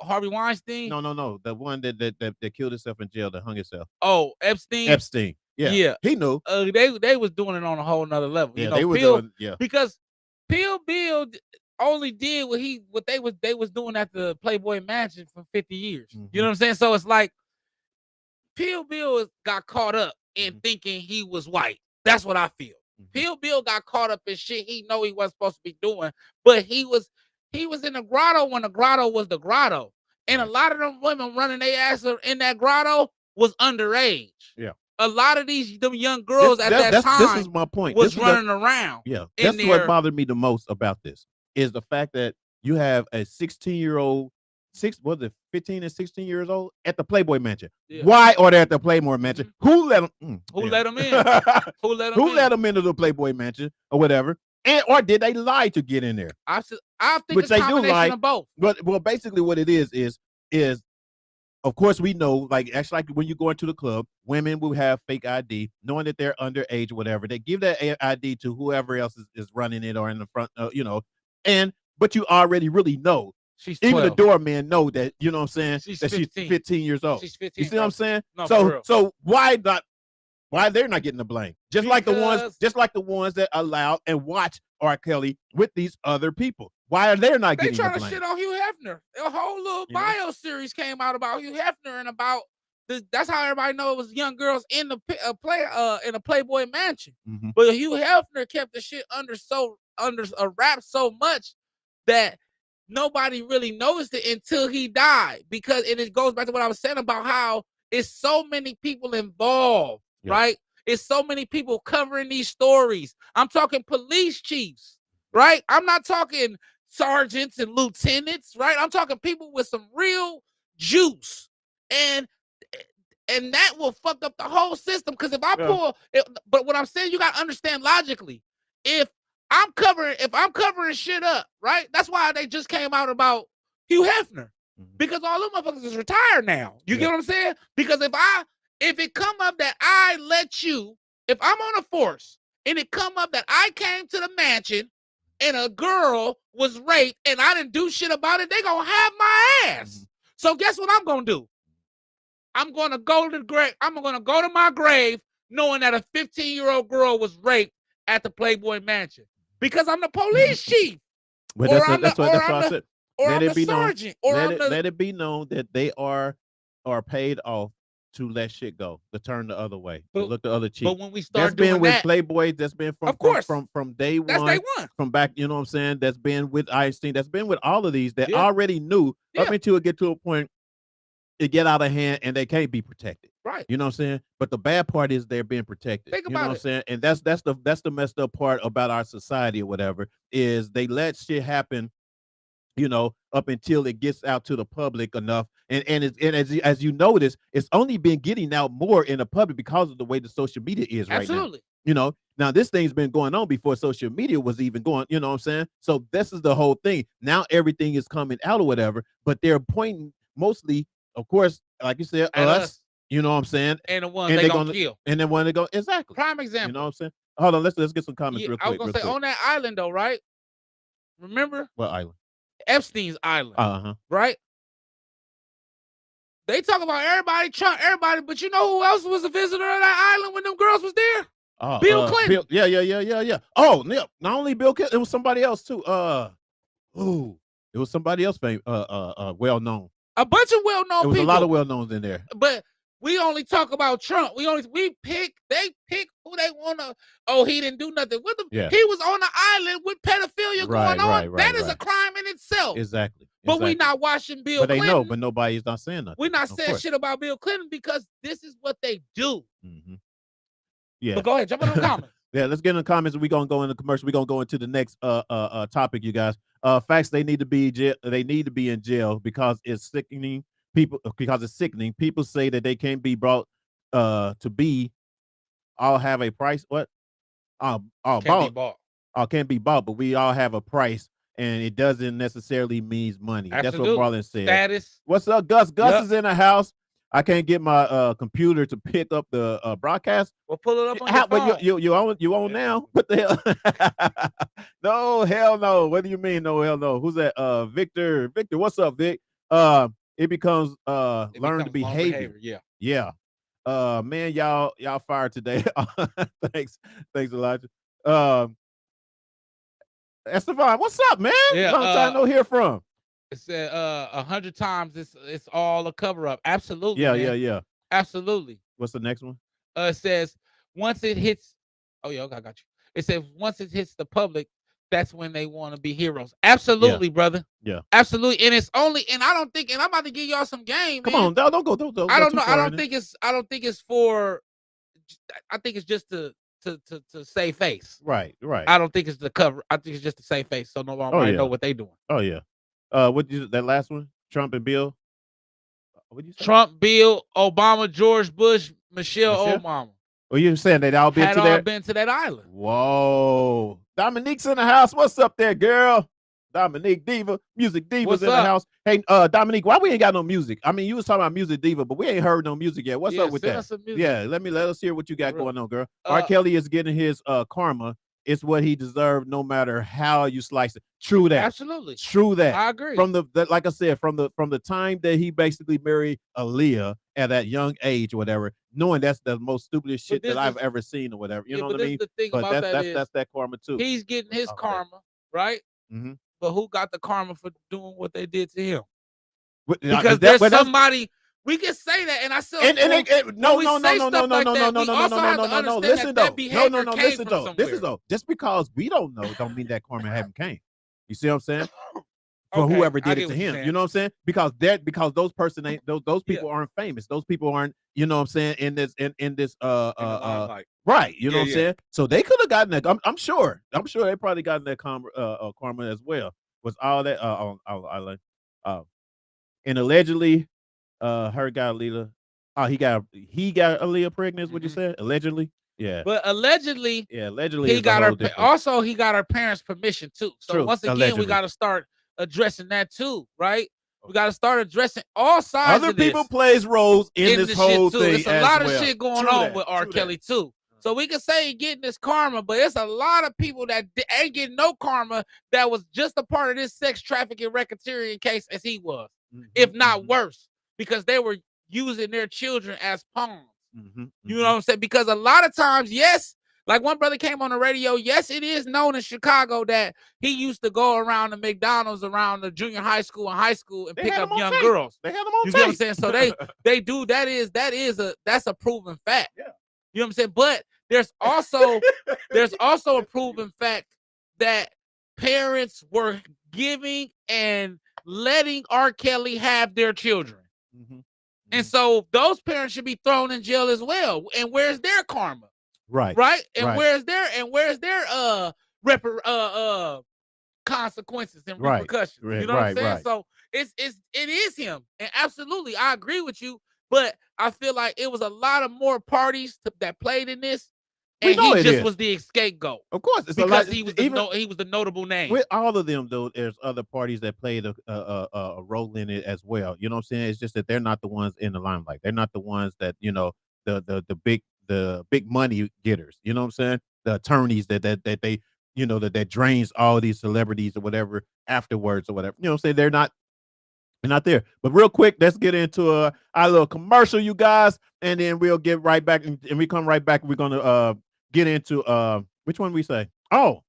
Harvey Weinstein? No, the one that killed himself in jail, that hung himself. Oh, Epstein. Yeah. He knew. They was doing it on a whole nother level. Yeah, they were doing. Yeah, because Bill only did what they was doing at the Playboy Mansion for 50 years. Mm-hmm. You know what I'm saying? So it's like Bill got caught up in thinking he was white. That's what I feel. Mm-hmm. Bill got caught up in shit he know he wasn't supposed to be doing, but he was in the grotto when the grotto was the grotto. And a lot of them women running their ass in that grotto was underage. Yeah. A lot of them young girls at that time. This is my point. Was running around. Yeah. That's what bothered me the most about this. Is the fact that you have a 16-year-old, 15 and 16 years old at the Playboy Mansion. Yeah. Why are they at the Playboy Mansion? Mm-hmm. Who let them? Who let them in? Who let them into the Playboy Mansion or whatever? Or did they lie to get in there? I think it's a combination of both. Well, basically what it is of course we know, like actually like when you go into the club, women will have fake ID, knowing that they're underage or whatever. They give that ID to whoever else is running it or in the front, but you already really know. She's 12. Even the doorman know that, you know what I'm saying? She's that 15. She's 15 years old. She's 15. You see what I'm saying? No, so why they're not getting the blame? Just like the ones that allowed and watched R. Kelly with these other people. Why are they not getting the blame? They trying to shit on Hugh Hefner. A whole little bio series came out about Hugh Hefner and about that's how everybody know it was young girls in the in a Playboy Mansion. Mm-hmm. But Hugh Hefner kept the shit under a wrap so much that nobody really noticed it until he died. Because it goes back to what I was saying about how it's so many people involved, right? It's so many people covering these stories. I'm talking police chiefs, right? I'm not talking sergeants and lieutenants, right? I'm talking people with some real juice. And that will fuck up the whole system. Because if I pull it, but what I'm saying, you gotta understand logically. If I'm covering shit up, right? That's why they just came out about Hugh Hefner. Because all them motherfuckers is retired now. You get what I'm saying? Because if it come up that if I'm on a force and it come up that I came to the mansion and a girl was raped and I didn't do shit about it, they gonna have my ass. So guess what I'm gonna do? I'm gonna go to the grave. I'm gonna go to my grave knowing that a 15-year-old girl was raped at the Playboy Mansion because I'm the police chief. But that's what I said. Or I'm the sergeant. Let it be known that they are paid off to let shit go, to turn the other way, to But- look the other cheek. But when we That's start been doing with that, Playboy. That's been from Of course. from day that's one, day one. from back. You know what I'm saying? That's been with Einstein. That's been with all of these that Yeah. already knew up Yeah. until it get to a point it get out of hand and they can't be protected. Right. You know what I'm saying? But the bad part is they're being protected. Think You know about what I'm it. saying? And that's the messed up part about our society or whatever, is they let shit happen, you know, up until it gets out to the public enough. And as you notice, it's only been getting out more in the public because of the way the social media is right now. Absolutely. You know, now this thing's been going on before social media was even going, you know what I'm saying? So this is the whole thing. Now everything is coming out or whatever, but they're pointing mostly, of course, like you said, At us. you know what I'm saying? And the ones And they they gonna kill. And then when they go, exactly. Prime You example. know what I'm saying? Hold on, let's get some comments Yeah, real I was quick. gonna Real say quick. on that island though, right? Remember What island? Epstein's island, Uh-huh. right? They talk about everybody, Trump, everybody, but you know who else was a visitor on that island when them girls was there? Bill Clinton. Yeah. Oh, yeah. Not only Bill Clinton, it was somebody else too. It was somebody else well known. A bunch of well-known There was people. a lot of well knowns in there. But we only talk about Trump. They pick who they want to. Oh, he didn't do nothing with them. Yeah. He was on the island with pedophilia going on. That is a Right. crime in itself. Exactly. But we not watching Bill But they Clinton. know, but nobody's not saying nothing. We're not of saying course. shit about Bill Clinton because this is what they do. Mhm. Yeah. But go ahead, jump in the comments. Yeah, let's get in the comments. We're gonna go in the commercial. We're gonna go into the next topic, you guys. Facts, they need to be in jail because it's sickening people, because it's sickening. People say that they can't be brought to be all have a price. What? Can't be bought. Can't be bought, but we all have a price, and it doesn't necessarily mean money. Absolutely. That's what Marlon said. Status. What's up, Gus? Gus Yep. is in the house. I can't get my computer to pick up the broadcast. We'll pull it up on your phone. But you own now? What the hell? No, hell no. What do you mean? No, hell no. Who's that? Victor. Victor, what's up, Vic? It becomes learned behavior. Yeah. Yeah. Man, y'all fired today. Thanks, Elijah. Estevan, what's up, man? Yeah, Long time no hear from. It said 100 times it's all a cover up. Absolutely. Yeah, man. yeah. Absolutely. What's the next one? It says once it hits. Oh yeah, okay, I got you. It says once it hits the public, that's when they want to be heroes. Absolutely, brother. Yeah. Absolutely. And it's only, and I don't think, and I'm about to give y'all some game. Come man. on, don't go. I don't too know. far I don't in think it's for. I think it's just to save face. Right. I don't think it's the cover. I think it's just to save face, so nobody know what they doing. Oh yeah. What that last one? Trump and Bill. What'd you say? Trump, Bill, Obama, George Bush, Michelle Obama. Oh, you saying they all been Had to all that? been to that island. Whoa. Dominique's in the house. What's up there, girl? Dominique Diva, Music Diva's What's in the up? house. Hey, Dominique, why we ain't got no music? I mean, you was talking about Music Diva, but we ain't heard no music yet. What's up with send that? us some music. Yeah, let us hear what you got For real. going on, girl. R. Kelly is getting his karma. It's what he deserved, no matter how you slice it. True that. Absolutely. True that. I agree. From like I said, from the time that he basically married Aaliyah at that young age or whatever, knowing that's the most stupidest shit that I've ever seen or whatever. You know what I mean? The thing But about that's that karma too. he's getting his karma, right? Mm-hmm. But who got the karma for doing what they did to him? Because Because there's somebody. We can say that, and I still no. Listen though. Just because we don't know, don't mean that karma haven't came. You see what I'm saying? For whoever did it to him, you know what I'm saying? Because those people aren't famous. Those people aren't, you know what I'm saying, in this right. You know what I'm saying? So they could have gotten that. I'm sure they probably gotten that karma as well. Was all that and allegedly. Her got Aaliyah. Oh, he got Aaliyah pregnant. Is what you said? Allegedly, yeah. But allegedly, allegedly he got her. Also, he got her parents' permission too. So True. once again, Allegedly. we got to start addressing that too, right? We got to start addressing all sides. Other of this people plays roles in this whole shit too. thing. There's a lot of well. shit going True on that. with R. True Kelly that. too. So we can say he getting this karma, but it's a lot of people that ain't getting no karma that was just a part of this sex trafficking racketeering case as he was, if not worse, because they were using their children as pawns. You know what I'm saying? Because a lot of times, yes, Like one brother came on the radio. Yes, it is known in Chicago that he used to go around the McDonald's around the junior high school and high school and pick up young girls. They had them on You tape. get what I'm saying? So they do. That's a proven fact. Yeah. You know what I'm saying? But there's also a proven fact that parents were giving and letting R. Kelly have their children. And so those parents should be thrown in jail as well. And where's their karma? Right. And where's their consequences and repercussions? You know what I'm saying? So it is him. And absolutely, I agree with you. But I feel like it was a lot of more parties that played in this. And he just was the scapegoat. Of course, it's because he was the notable name. With all of them, though, there's other parties that played a role in it as well. You know what I'm saying? It's just that they're not the ones in the limelight. They're not the ones that, you know, the big money getters. You know what I'm saying? The attorneys that they, you know, that drains all these celebrities or whatever afterwards or whatever. You know what I'm saying? They're not there. But real quick, let's get into our little commercial, you guys, and then we'll get right back. And we come right back. We're gonna get into which one we say? Oh,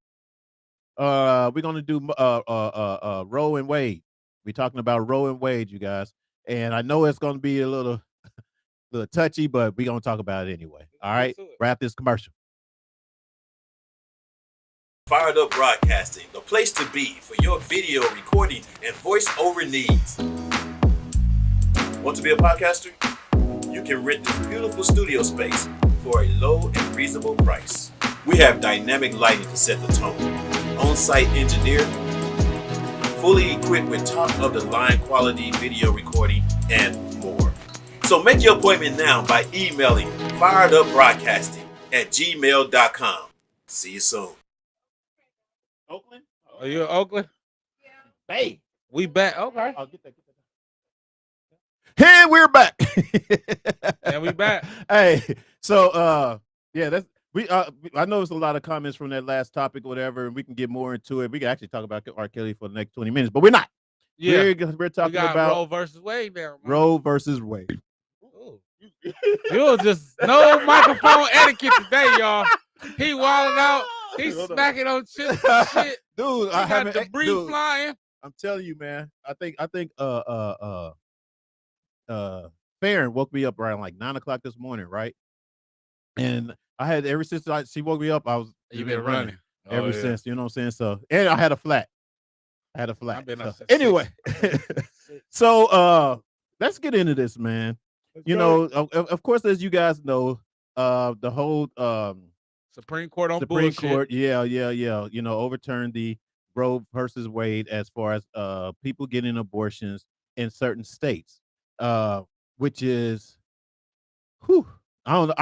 we're gonna do Roe and Wade. We're talking about Roe and Wade, you guys. And I know it's gonna be a little touchy, but we're gonna talk about it anyway. All right, wrap this commercial. Fired Up Broadcasting, the place to be for your video recording and voiceover needs. Want to be a podcaster? You can rent this beautiful studio space for a low and reasonable price. We have dynamic lighting to set the tone, on-site engineer, fully equipped with top-of-the-line quality video recording, and more. So make your appointment now by emailing firedupbroadcasting@gmail.com. See you soon. Oakland? Are you in Oakland? Yeah. Hey, we back. Okay. I'll get that. And we're back. And we back. Hey, so yeah, that's I know there's a lot of comments from that last topic or whatever, and we can get more into it. We can actually talk about R. Kelly for the next 20 minutes, but we're not. Yeah. We're talking about Roe versus Wade there. Roe versus Wade. You was just no microphone etiquette today, y'all. He wilding out. He's smacking on chips and shit. Dude, I got debris flying. I'm telling you, man. I think Farron woke me up around like 9 o'clock this morning, right? And I had ever since she woke me up, You've been running ever since. You know what I'm saying? So, and I had a flat. I've been up anyway, so let's get into this, man. Know, of course, as you guys know, the whole Supreme Court on Supreme bullshit. Court, yeah. You know, overturned the Roe versus Wade as far as people getting abortions in certain states, which is, I don't know.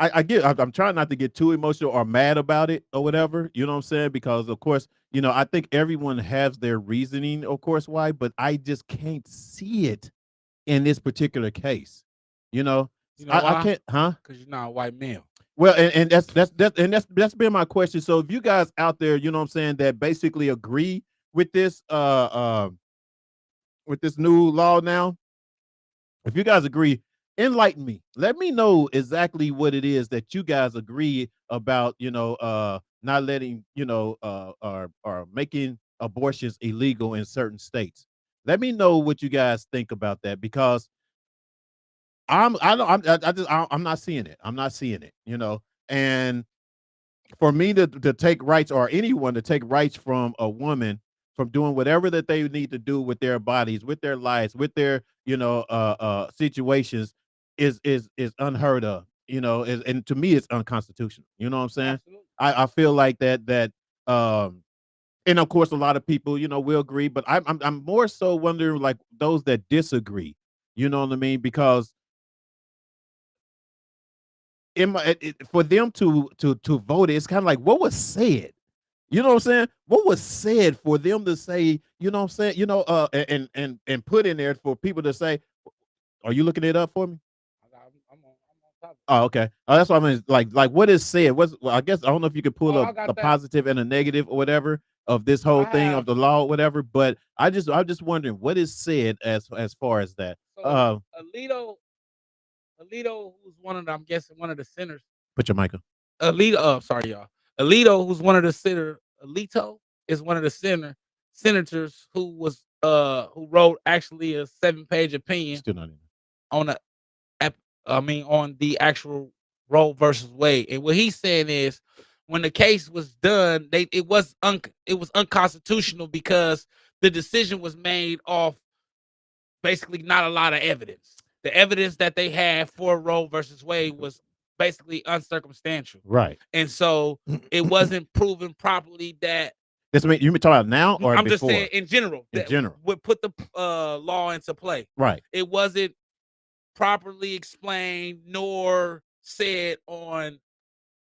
I'm trying not to get too emotional or mad about it or whatever, you know what I'm saying? Because of course, you know, I think everyone has their reasoning, of course, why, but I just can't see it in this particular case. You know, I can't, because you're not a white male. Well, and that's been my question. So if you guys out there, you know what I'm saying, that basically agree with this new law now, if you guys agree, enlighten me. Let me know exactly what it is that you guys agree about, you know, not letting, you know, or making abortions illegal in certain states. Let me know what you guys think about that, because I'm not seeing it. I'm not seeing it, you know. And for me to take rights, or anyone to take rights from a woman from doing whatever that they need to do with their bodies, with their lives, with their, you know, situations, is unheard of, you know, and to me it's unconstitutional. You know what I'm saying? I feel like that and of course a lot of people, you know, will agree, but I'm more so wondering, like, those that disagree, you know what I mean? Because for them to vote, it's kind of like, what was said? You know what I'm saying? What was said for them to say, you know what I'm saying? You know, and put in there for people to say, are you looking it up for me? Oh, okay. Oh, that's what I mean. Like what is said? Well, I guess I don't know if you could pull up a positive and a negative or whatever of this whole thing of the law or whatever. But I'm just wondering what is said as far as that. So, Alito Alito, who's I'm guessing one of the senators. Put your mic on. Alito, sorry y'all. Alito, who's one of the Alito is one of the senators who wrote actually a 7-page opinion. Still not in. On on the actual Roe versus Wade, and what he's saying is, when the case was done, it was unconstitutional because the decision was made off basically not a lot of evidence. The evidence that they had for Roe versus Wade was basically uncircumstantial, right? And so it wasn't proven properly that. This mean you talking about now or I'm before? just saying in general. In general, would put the law into play, right? It wasn't properly explained nor said on,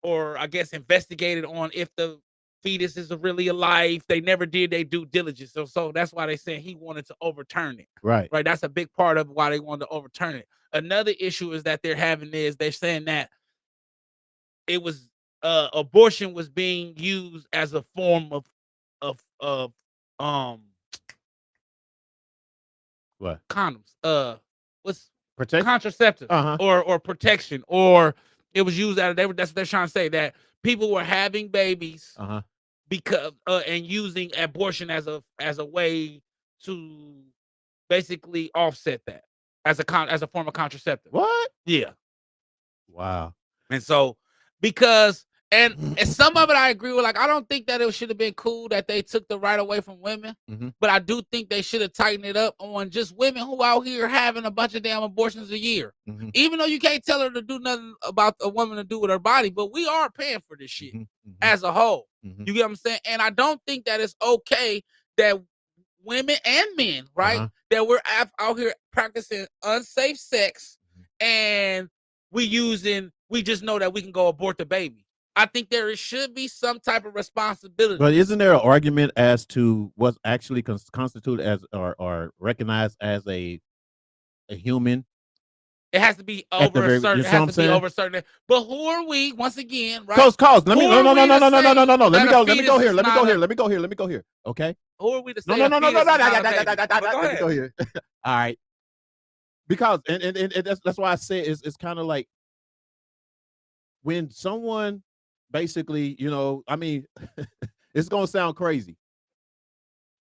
or I guess investigated on, if the fetus is really alive. They never did their due diligence. So that's why they saying he wanted to overturn it. Right. That's a big part of why they wanted to overturn it. Another issue is that they're saying that it was abortion was being used as a form of what? Condoms. What's protection? Contraceptives, or protection, or it was used that's what they're trying to say, that people were having babies because and using abortion as a way to basically offset that as a form of contraceptive. What? Yeah. Wow. And so because and some of it I agree with. Like, I don't think that it should have been cool that they took the right away from women, but I do think they should have tightened it up on just women who out here having a bunch of damn abortions a year. Even though you can't tell her to do nothing about a woman to do with her body, but we are paying for this shit as a whole. You get what I'm saying? And I don't think that it's okay that women and men, right, that we're out here practicing unsafe sex and we just know that we can go abort the baby. I think there should be some type of responsibility. But isn't there an argument as to what's actually constituted as or recognized as a human? It has to be over a certain. It has to be over a certain. But who are we? Once again, right? Cause. Let me no. Let me go here. Okay. Who are we to say? No. Let me go here. All right. Because and that's why I say it's kind of like when someone basically, I mean, it's gonna sound crazy,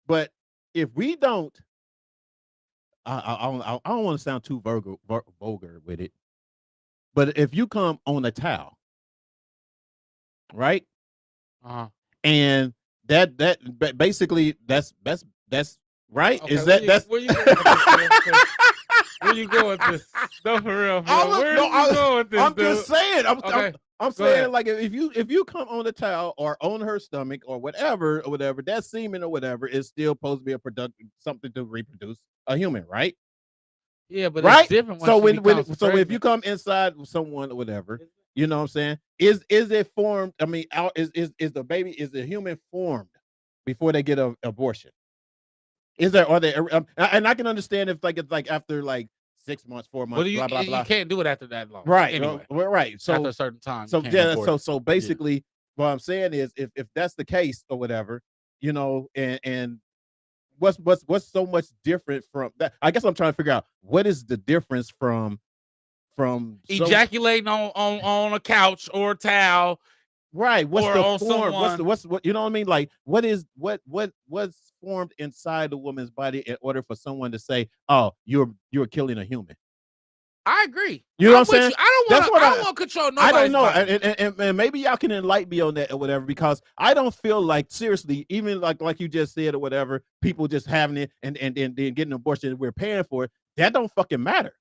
but if we don't, I don't want to sound too vulgar with it, but if you come on a towel, right, and that basically that's right. Okay, is that's where you going? Where you going with this? No, for real. Where are you going with this? I'm just saying. I'm saying, ahead. like, if you come on the towel or on her stomach or whatever, that semen or whatever is still supposed to be a productive, something to reproduce a human, right? Yeah, but right. It's different. So if you come inside someone or whatever, you know what I'm saying? Is it formed? I mean, is the baby, is the human formed before they get an abortion? Is there, are there, and I can understand if it's like after 6 months, 4 months, blah blah blah. You can't do it after that long, right? Anyway, right. So after a certain time. So so basically, what I'm saying is, if that's the case or whatever, and what's so much different from that? I guess I'm trying to figure out what is the difference from ejaculating on a couch or a towel. Right. What's the form? Someone. What's you know what I mean? Like, what's formed inside the woman's body in order for someone to say, "Oh, you're killing a human"? I agree. You know what I'm saying? I don't want to control nobody's I don't know, body. and maybe y'all can enlighten me on that or whatever, because I don't feel like, seriously, even like you just said or whatever, people just having it and then getting an abortion, we're paying for it. That don't fucking matter.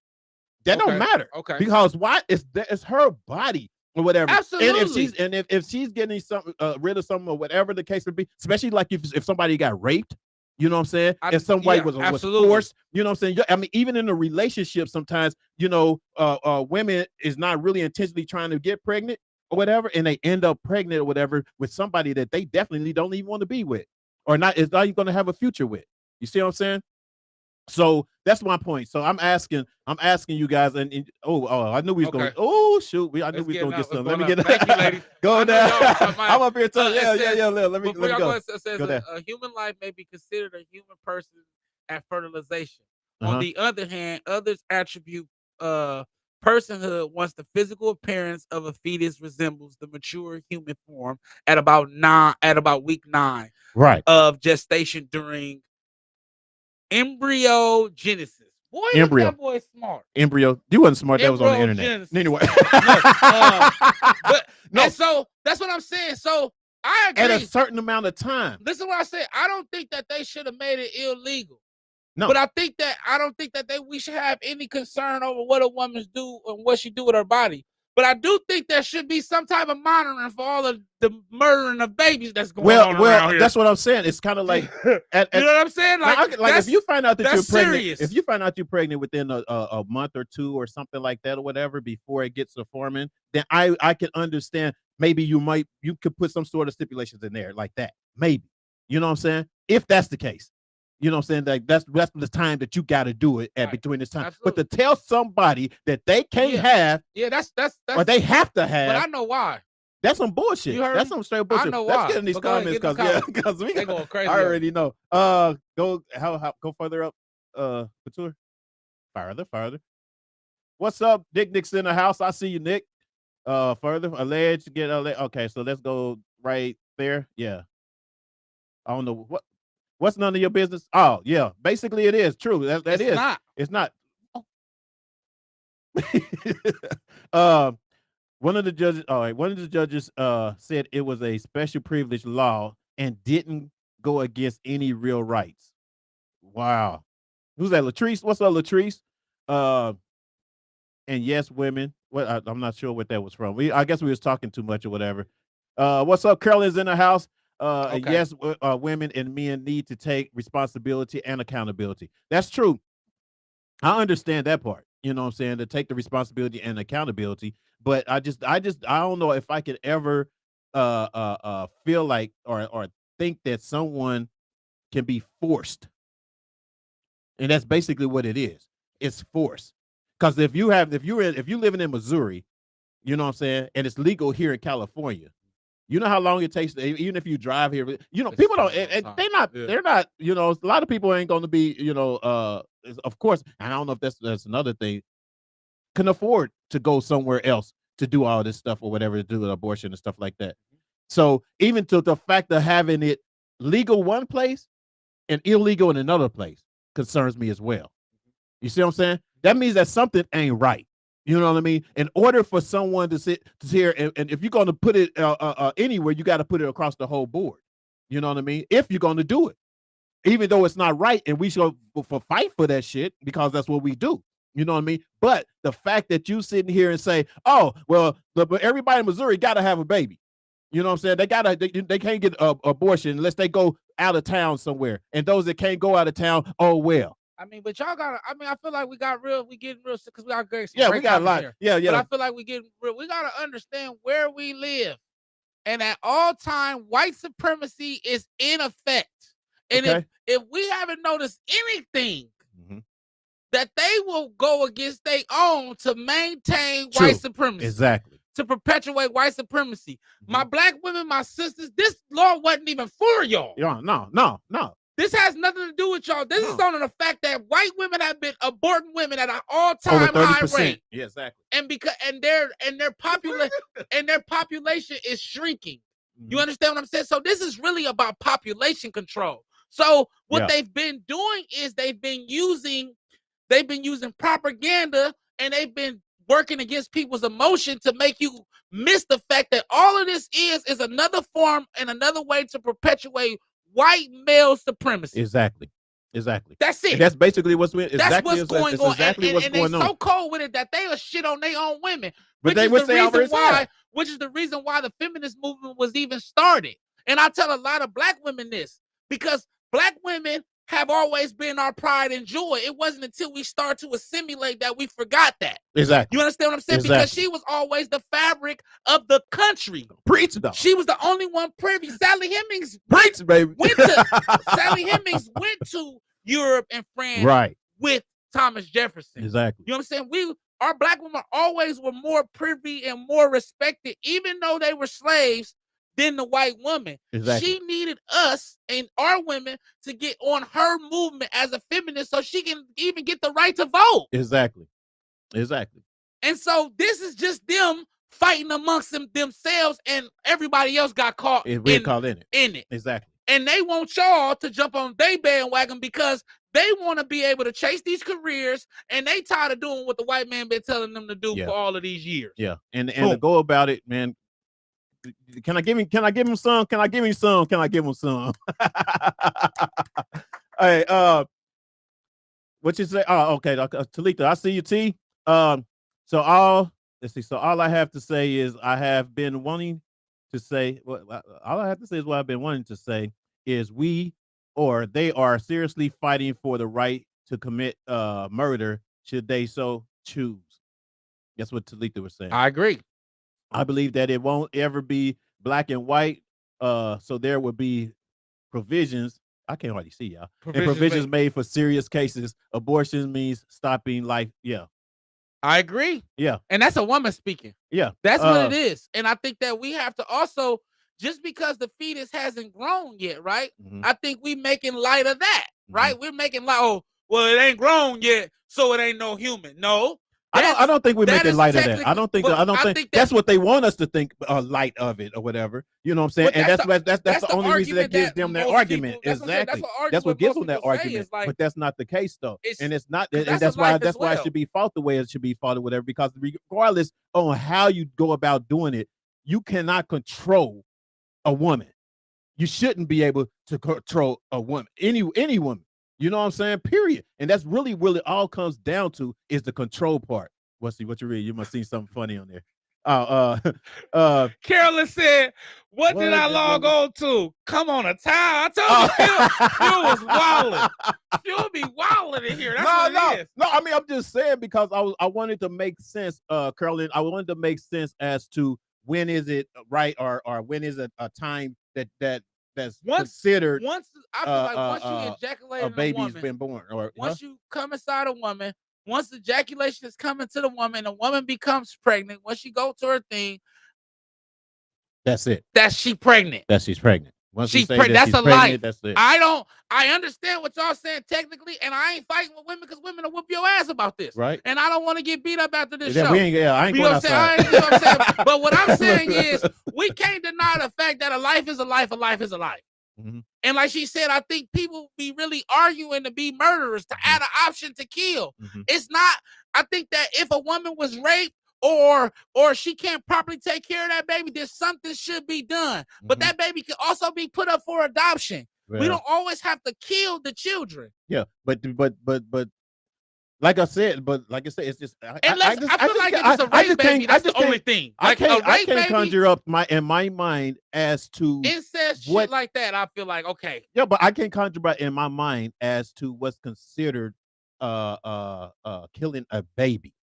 That don't matter. Okay. Because why? It's her body. Or whatever. Absolutely. And if she's getting something rid of something or whatever the case would be, especially like if somebody got raped, you know what I'm saying? If somebody was forced, you know what I'm saying? I mean, even in a relationship, sometimes, women is not really intentionally trying to get pregnant or whatever, and they end up pregnant or whatever with somebody that they definitely don't even want to be with, or is not even going to have a future with. You see what I'm saying? So that's my point. So I'm asking you guys, and I knew we was going. Oh shoot, I knew we was going to get something. Let me get that. Go down. I'm up here telling. Yeah. Let me go. It says a human life may be considered a human person at fertilization. On the other hand, others attribute personhood once the physical appearance of a fetus resembles the mature human form at about week 9 of gestation during embryogenesis. Boy, look, that boy smart. Embryo. You wasn't smart. That was on the internet. Anyway. But no. So that's what I'm saying. So I agree. At a certain amount of time. This is what I said. I don't think that they should have made it illegal. No. But I don't think that we should have any concern over what a woman do and what she do with her body. But I do think there should be some type of monitoring for all of the murdering of babies that's going on around here. That's what I'm saying. It's kind of like, you know what I'm saying? Like if you find out that you're pregnant, serious. if you find out you're pregnant within a month or 2 or something like that or whatever before it gets to forming, then I can understand. Maybe you could put some sort of stipulations in there like that. Maybe, you know what I'm saying? If that's the case. You know what I'm saying? Like that's the time that you got to do it at between this time. Absolutely. But to tell somebody that they can't have, that's or they have to have. But I know why. That's some bullshit. That's some straight bullshit. I know Let's why. get in these comments because we going crazy. I already know. Go further up. Couture. Farther. What's up, Nick's in the house? I see you, Nick. Further alleged. Okay, so let's go right there. Yeah. I don't know what's none of your business. Oh yeah, basically it is true. That is. It's not. One of the judges said it was a special privilege law and didn't go against any real rights. Wow. Who's that? Latrice? What's up, Latrice? And yes, women. I'm not sure what that was from. I guess we was talking too much or whatever. What's up? Carolyn's in the house. Okay. Yes, women and men need to take responsibility and accountability. That's true. I understand that part. You know what I'm saying? To take the responsibility and accountability. But I don't know if I could ever feel like or think that someone can be forced. And that's basically what it is. It's force. Because if you're living in Missouri, you know what I'm saying, and it's legal here in California, you know how long it takes, even if you drive here, you know, people don't, and they're not, you know, a lot of people ain't going to be, you know, of course, and I don't know if that's another thing, can afford to go somewhere else to do all this stuff or whatever, to do with abortion and stuff like that. So even to the fact of having it legal one place and illegal in another place concerns me as well. You see what I'm saying? That means that something ain't right. You know what I mean? In order for someone to sit here, and if you're going to put it anywhere, you got to put it across the whole board. You know what I mean? If you're going to do it, even though it's not right, and we should fight for that shit because that's what we do. You know what I mean? But the fact that you sitting here and say, "Oh, well, but everybody in Missouri got to have a baby," you know what I'm saying? They can't get abortion unless they go out of town somewhere, and those that can't go out of town, oh well. I mean, but y'all gotta. I mean, I feel like we getting real because we got great. Yeah, we got a lot. Here. Yeah. But I feel like we getting real. We gotta understand where we live, and at all time, white supremacy is in effect. And if we haven't noticed anything, that they will go against their own to maintain white supremacy. Exactly. To perpetuate white supremacy. My black women, my sisters, this law wasn't even for y'all. No. This has nothing to do with y'all. This is on the fact that white women have been aborting women at an all-time high rate. Yeah, exactly. And their population is shrinking. You understand what I'm saying? So this is really about population control. So what they've been doing is they've been using propaganda, and they've been working against people's emotion to make you miss the fact that all of this is another form and another way to perpetuate white male supremacy. Exactly. That's it. And that's basically what's going on. Exactly what's going on. So cold with it that they are shit on their own women. But which is the reason why the feminist movement was even started. And I tell a lot of black women this because black women have always been our pride and joy. It wasn't until we start to assimilate that we forgot that. Exactly. You understand what I'm saying? Exactly. Because she was always the fabric of the country. Preach though. She was the only one privy. Sally Hemings Preach, baby. Sally Hemings went to Europe and France with Thomas Jefferson. Exactly. You know what I'm saying? Our black women always were more privy and more respected, even though they were slaves, than the white woman. Exactly. She needed us and our women to get on her movement as a feminist so she can even get the right to vote. Exactly. And so this is just them fighting amongst themselves, and everybody else got caught in it. Exactly. And they want y'all to jump on their bandwagon because they want to be able to chase these careers, and they tired of doing what the white man been telling them to do for all of these years. Yeah, and to go about it, man. Can I give him some? Can I give him some? Can I give him some? Hey, what you say? Oh, okay, Talita, I see you, T. So all I have to say is I have been wanting to say. All I have to say is what I've been wanting to say is they are seriously fighting for the right to commit murder should they so choose. That's what Talita was saying. I agree. I believe that it won't ever be black and white. So there will be provisions. I can't hardly see y'all. Provisions made for serious cases. Abortion means stopping life. Yeah. I agree. Yeah. And that's a woman speaking. Yeah. That's what it is. And I think that we have to also, just because the fetus hasn't grown yet, right? Mm-hmm. I think we making light of that, right? Mm-hmm. We're making light, oh, well, it ain't grown yet, so it ain't no human. No. I don't think we're making light of that. I don't think that's what they want us to think light of it or whatever. You know what I'm saying? And that's the only reason that gives them their argument. Exactly. That's what gives them that argument. But that's not the case though. And it's not, and that's why it should be fought the way it should be fought or whatever, because regardless on how you go about doing it, you cannot control a woman. You shouldn't be able to control a woman, any woman. You know what I'm saying? Period. And that's really all comes down to is the control part. What you read? You must see something funny on there. Carolyn said, what did I log on to? Come on, a towel. I told you Phil was wilding. Phil be wilding in here. That's what it is. No, I mean, I'm just saying because I wanted to make sense, Carolyn. I wanted to make sense as to when is it right or when is it a time that's considered once I feel like once you ejaculate a baby's woman, been born, or once you come inside a woman, once the ejaculation is coming to the woman, the woman becomes pregnant. Once she go to her thing, that's it. She's pregnant. She's pregnant. Once she's pregnant. That's a life. That's it. I understand what y'all saying technically, and I ain't fighting with women because women will whoop your ass about this. Right. And I don't want to get beat up after this show. I ain't going outside. You know what I'm saying? But what I'm saying is we can't deny the fact that a life is a life, a life is a life. Mm-hmm. And like she said, I think people be really arguing to be murderers, to add an option to kill. Mm-hmm. It's not, I think that if a woman was raped or she can't properly take care of that baby, then something should be done. Mm-hmm. But that baby can also be put up for adoption. Well, we don't always have to kill the children. Yeah, but like I said, it's just I feel like if it's a rape baby, that's the only thing. Like I can't conjure up in my mind as to incest shit like that. I feel like okay. Yeah, but I can't conjure up in my mind as to what's considered killing a baby.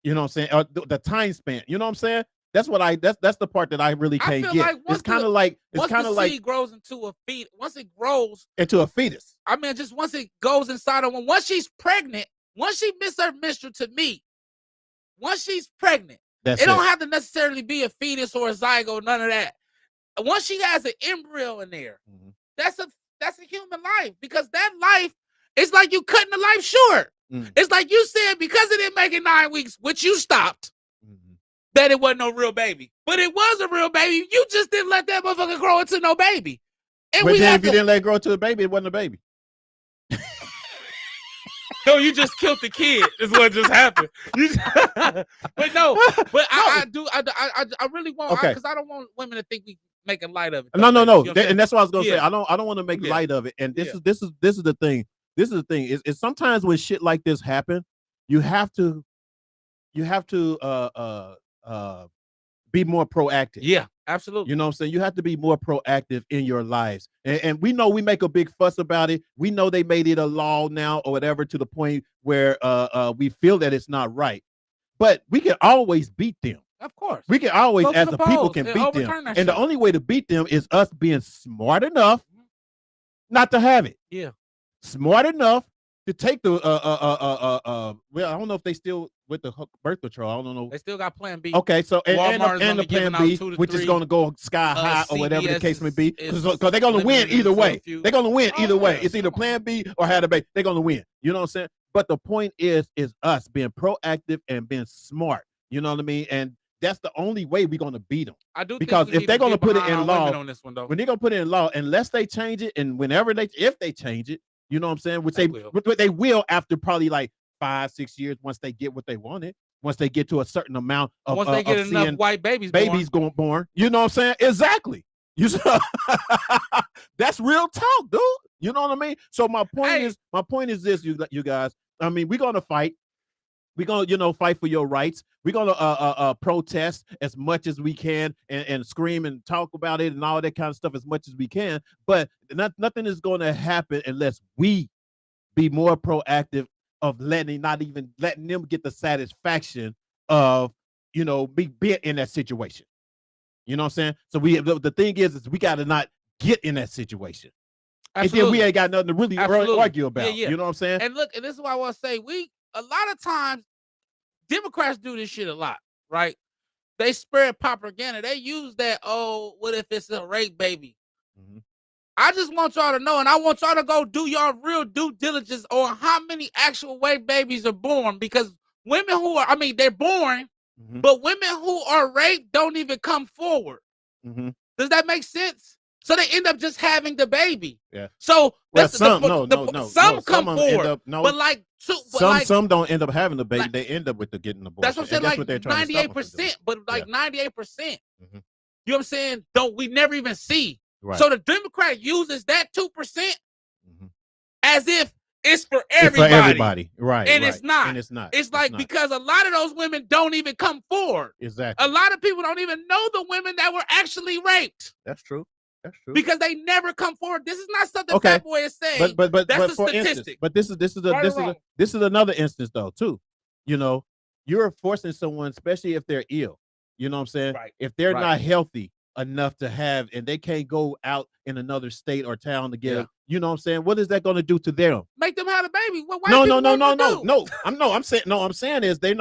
You know what I'm saying? The time span. You know what I'm saying? That's the part that I really can't get. Like it's kind of like seed grows into a fetus. Once it grows into a fetus. I mean, just once it goes inside of one. Once she's pregnant, once she missed her menstrual to me, once she's pregnant, it don't have to necessarily be a fetus or a zygote, none of that. Once she has an embryo in there, mm-hmm. that's a human life, because that life, it's like you cutting the life short. Mm-hmm. It's like you said, because it didn't make it 9 weeks, which you stopped. That it wasn't no real baby, but it was a real baby. You just didn't let that motherfucker grow into no baby. And if you didn't let it grow to a baby, it wasn't a baby. No, you just killed the kid. Is what just happened. But no, but I really want, because I don't want women to think we making light of it. No. And that's what I was gonna say. I don't want to make light of it. And this is the thing. This is the thing. Is sometimes when shit like this happen, you have to be more proactive. Yeah, absolutely. You know what I'm saying? You have to be more proactive in your lives. And we know we make a big fuss about it. We know they made it a law now or whatever, to the point where we feel that it's not right. But we can always beat them. Of course. We can always, as a people, can beat them. And the only way to beat them is us being smart enough not to have it. Yeah. Smart enough to take the well, I don't know if they still with the birth control. I don't know. They still got Plan B. Okay, so and the Plan B, which is going to go sky high or whatever the case may be, because they're going to win either way. They're going to win either way. It's either Plan B or have a baby. They're going to win. You know what I'm saying? But the point is us being proactive and being smart. You know what I mean? And that's the only way we're gonna beat them. I do because think if they're gonna put it in law on this one, though. when they're gonna put it in law, unless they change it, and if they change it, you know what I'm saying? Which they will after probably like 5-6 years once they get what they wanted. Once they get to a certain amount of once they get enough white babies born. You know what I'm saying? Exactly. You that's real talk, dude. You know what I mean? So my point is this, you guys. I mean, we're gonna fight. We're gonna, fight for your rights. We're gonna protest as much as we can and scream and talk about it and all that kind of stuff as much as we can. But nothing is gonna happen unless we be more proactive of not even letting them get the satisfaction of, being in that situation. You know what I'm saying? So the thing is we got to not get in that situation. Absolutely. And then we ain't got nothing to really argue about. Yeah. You know what I'm saying? And look, and this is why I want to say a lot of times Democrats do this shit a lot, right? They spread propaganda. They use that, what if it's a rape baby? Mm-hmm. I just want y'all to know, and I want y'all to go do your real due diligence on how many actual rape babies are born, because women they're born, mm-hmm. but women who are raped don't even come forward. Mm-hmm. Does that make sense? So they end up just having the baby. Yeah. So some come forward, but like some don't end up having the baby. They end up with getting the abortion. That's what I'm saying. Like 98%, but like 98%. Mm-hmm. You know what I'm saying? We never even see. Right. So the Democrat uses that 2% mm-hmm. as if it's for everybody. Right? And right. It's not. And it's not. It's like because a lot of those women don't even come forward. Exactly. A lot of people don't even know the women that were actually raped. That's true. That's true. Because they never come forward. This is not something Fat Boy is saying. But that's a for statistic. Instance, but this is another instance though too. You're forcing someone, especially if they're ill. You know what I'm saying? Right. If they're not healthy enough to have, and they can't go out in another state or town to get, you know what I'm saying? What is that going to do to them? Make them have a baby. Well, I'm saying is they're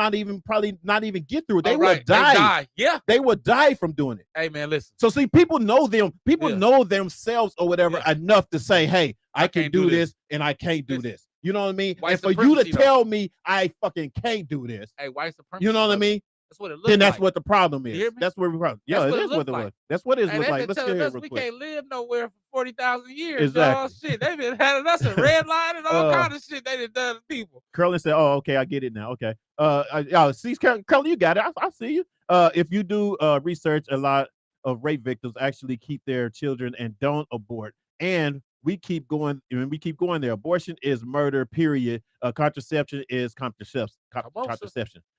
probably not even get through it. They would die. Yeah. They would die from doing it. Hey man, listen. So see, people know them. People know themselves or whatever enough to say, hey, I can do this and I can't do this. You know what I mean? And for you to tell me I fucking can't do this. Hey, white supremacy. You know what I mean? That's what it looks then that's like. what the problem is. That's where we're problem. Yeah, it is what it was. That's what it looks like. Let's get here real quick. We can't live nowhere for 40,000 years. Exactly. Shit, they've been having us a red line and all kind of shit they done to people. Curly said, "Oh, okay, I get it now." Okay. See, Curly, you got it. I see you. If you do research, a lot of rape victims actually keep their children and don't abort. And we keep going. When we keep going there, abortion is murder. Period. Contraception is contraception.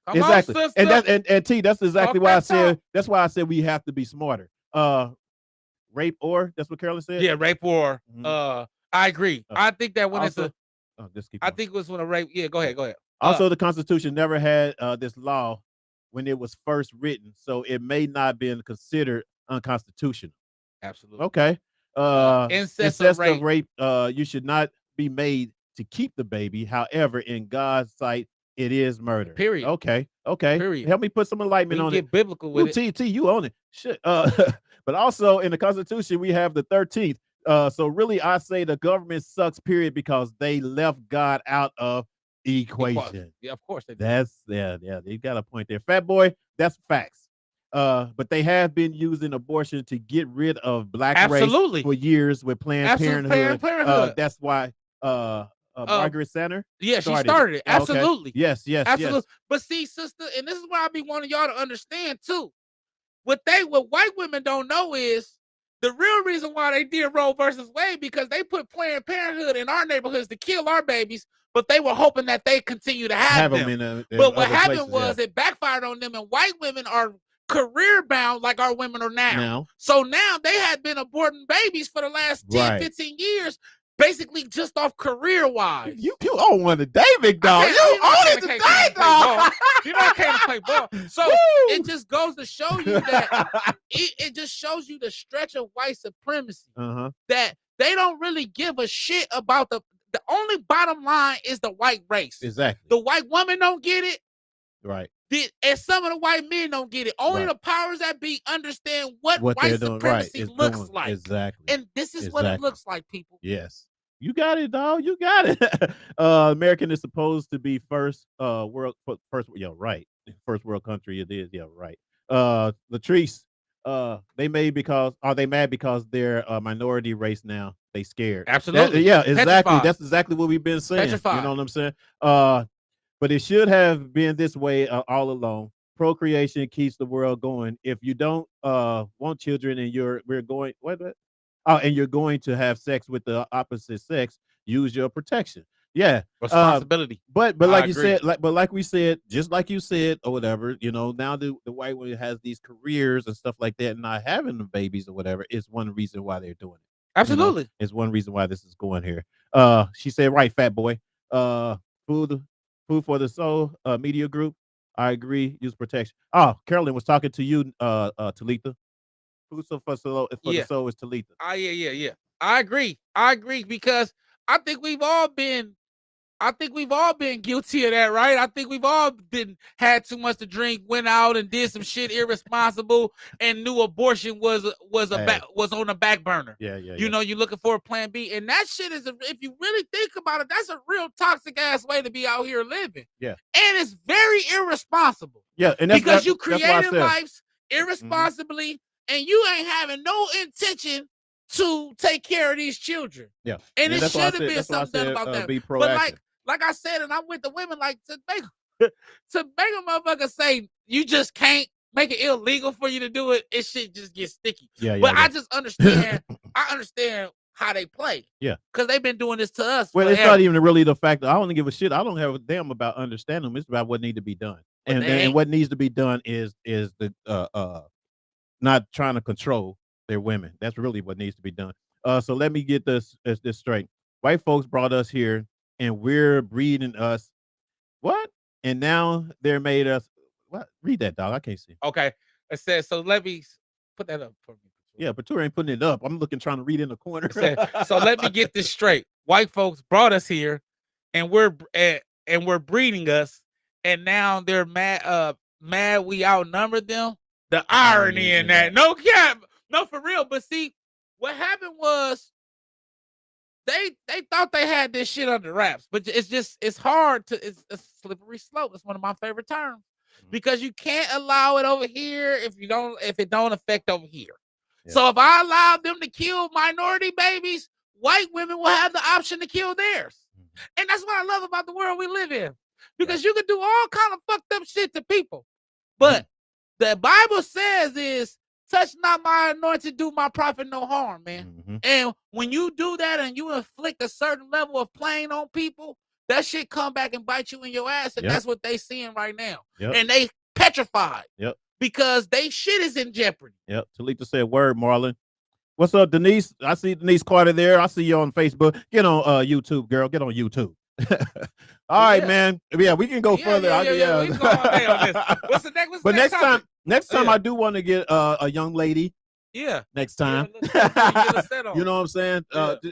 Exactly. And T, that's exactly why I said. That's why I said we have to be smarter. Rape or that's what Carolyn said. Yeah, rape or. I agree. I think that when also, I think it was when a rape. Yeah, go ahead. Also, the Constitution never had this law when it was first written, so it may not have been considered unconstitutional. Absolutely. Okay. Incest of rape. You should not be made to keep the baby. However, in God's sight, it is murder. Period. Okay. Period. Help me put some enlightenment on it. Biblical with it. T, you own it. Shit. But also in the Constitution, we have the 13th. So really, I say the government sucks. Period, because they left God out of the equation. Yeah, of course they do. That's you got a point there, Fat Boy. That's facts. But they have been using abortion to get rid of black race for years with Planned Parenthood. That's why Margaret Sanger. Yeah, she started it. Absolutely. Okay. Yes. Absolutely. Yes. But see, sister, and this is why I be wanting y'all to understand too. What white women don't know is the real reason why they did Roe versus Wade, because they put Planned Parenthood in our neighborhoods to kill our babies, but they were hoping that they continue to have them. But what happened was it backfired on them, and white women are career bound like our women are now. So now they had been aborting babies for the last 10, 15 years, basically just off career wise. You own one today, big dog. You own it today, dog. You know I came to play ball. So it just goes to show you that it just shows you the stretch of white supremacy. That they don't really give a shit about the only bottom line is the white race. Exactly. The white woman don't get it. Right. And some of the white men don't get it. Only the powers that be understand what white supremacy looks like. Exactly. And this is what it looks like, people. Yes. You got it, dog. You got it. American is supposed to be first first. Yeah, right. First world country. It is. Yeah, right. Latrice. They are they mad because they're a minority race now? They scared. Absolutely. Yeah, exactly. Petrified. That's exactly what we've been saying. Petrified. You know what I'm saying? But it should have been this way all along. Procreation keeps the world going. If you don't want children and and you're going to have sex with the opposite sex, use your protection. Yeah. Responsibility. But I like you agree. said, like we said, just like you said, or whatever, now the white woman has these careers and stuff like that, and not having the babies or whatever is one reason why they're doing it. Absolutely. It's one reason why this is going here. She said, right, fat boy. Food for the soul, media group. I agree. Use protection. Oh, Carolyn was talking to you, Talitha. Food for the soul is Talitha. Yeah. I agree because I think we've all been guilty of that, right? I think we've all had too much to drink, went out and did some shit irresponsible, and knew abortion was on the back burner. Yeah. You're looking for a plan B, and that shit is, if you really think about it, that's a real toxic ass way to be out here living. Yeah, and it's very irresponsible. Yeah, and because you created lives irresponsibly, and you ain't having no intention to take care of these children. Yeah, and it should have been something done about that. Be proactive. But like I said, and I'm with the women, like to make a motherfucker say you just can't make it illegal for you to do it, it shit just gets sticky. But I just understand. I understand how they play. Yeah, because they've been doing this to us. Well, forever. It's not even really the fact that I don't give a shit. I don't have a damn about understanding them. It's about what need to be done, and what needs to be done is the not trying to control their women. That's really what needs to be done. So let me get this straight. White folks brought us here, and we're breeding us. What? And now they're made us. What? Read that, dog. I can't see. Okay. It says, so let me put that up for me. Yeah, but you ain't putting it up. I'm looking, trying to read in the corner. So let me get this straight. White folks brought us here, and we're breeding us, and now they're mad. Mad we outnumbered them. The irony in that. No cap. No, for real. But see, what happened was they thought they had this shit under wraps, but it's hard to, it's a slippery slope. It's one of my favorite terms, because you can't allow it over here if it don't affect over here. Yeah. So if I allow them to kill minority babies, white women will have the option to kill theirs. And that's what I love about the world we live in, because you can do all kind of fucked up shit to people. But the Bible says is, touch not my anointed, do my prophet no harm, man. And when you do that and you inflict a certain level of pain on people, that shit come back and bite you in your ass. And that's what they seeing right now. And they petrified. Because they shit is in jeopardy. Talitha said, word, Marlon. What's up, Denise? I see Denise Carter there. I see you on Facebook. Get on YouTube, girl. Get on YouTube. All right, man. Yeah, we can go further. We can go all day on this. What's the next? But next time, I do want to get a young lady. Yeah. Next time. You know what I'm saying?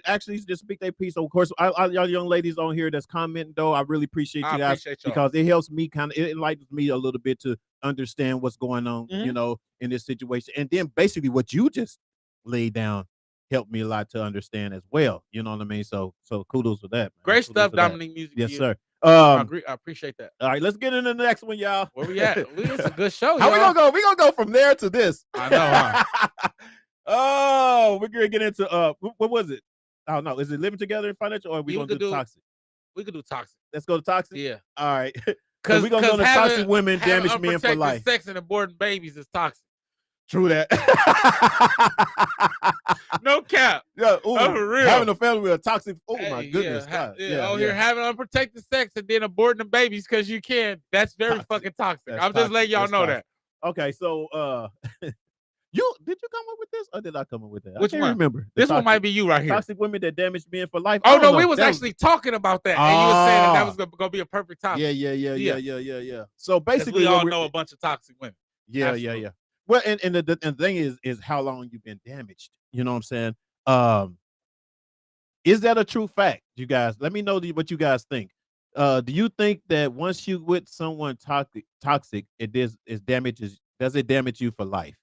Actually, just speak their piece. Of course, y'all young ladies on here that's commenting, though, I really appreciate you guys, because it helps me it enlightens me a little bit to understand what's going on, in this situation. And then basically what you just laid down helped me a lot to understand as well. You know what I mean? So kudos for that, man. Great stuff, Dominique Music. Yes, sir. I agree. I appreciate that. All right, let's get into the next one, y'all. Where we at? It's a good show. How we gonna go? We gonna go from there to this. I know, huh? Oh, we're gonna get into what was it? I don't know. Is it living together in financial, or are we gonna do toxic? We could do toxic. Let's go to toxic. Yeah. All right. Because we're gonna go to toxic women damage men for life. Sex and aborting babies is toxic. True that. No cap. Yeah, for real. Having a family with a toxic. Oh my goodness. Here having unprotected sex and then aborting the babies because you can. That's very fucking toxic. I'm just letting y'all know that. Okay, so did you come up with this, or did I come up with that? Which I can't one? remember. This one might be you right here. Toxic women that damage men for life. Oh no, we was actually talking about that, and you were saying that was gonna be a perfect topic. Yeah. So basically, we all know a bunch of toxic women. Yeah. Well, and the thing is how long you've been damaged. You know what I'm saying? Is that a true fact, you guys? Let me know what you guys think. Do you think that once you with someone toxic, does it damage you for life?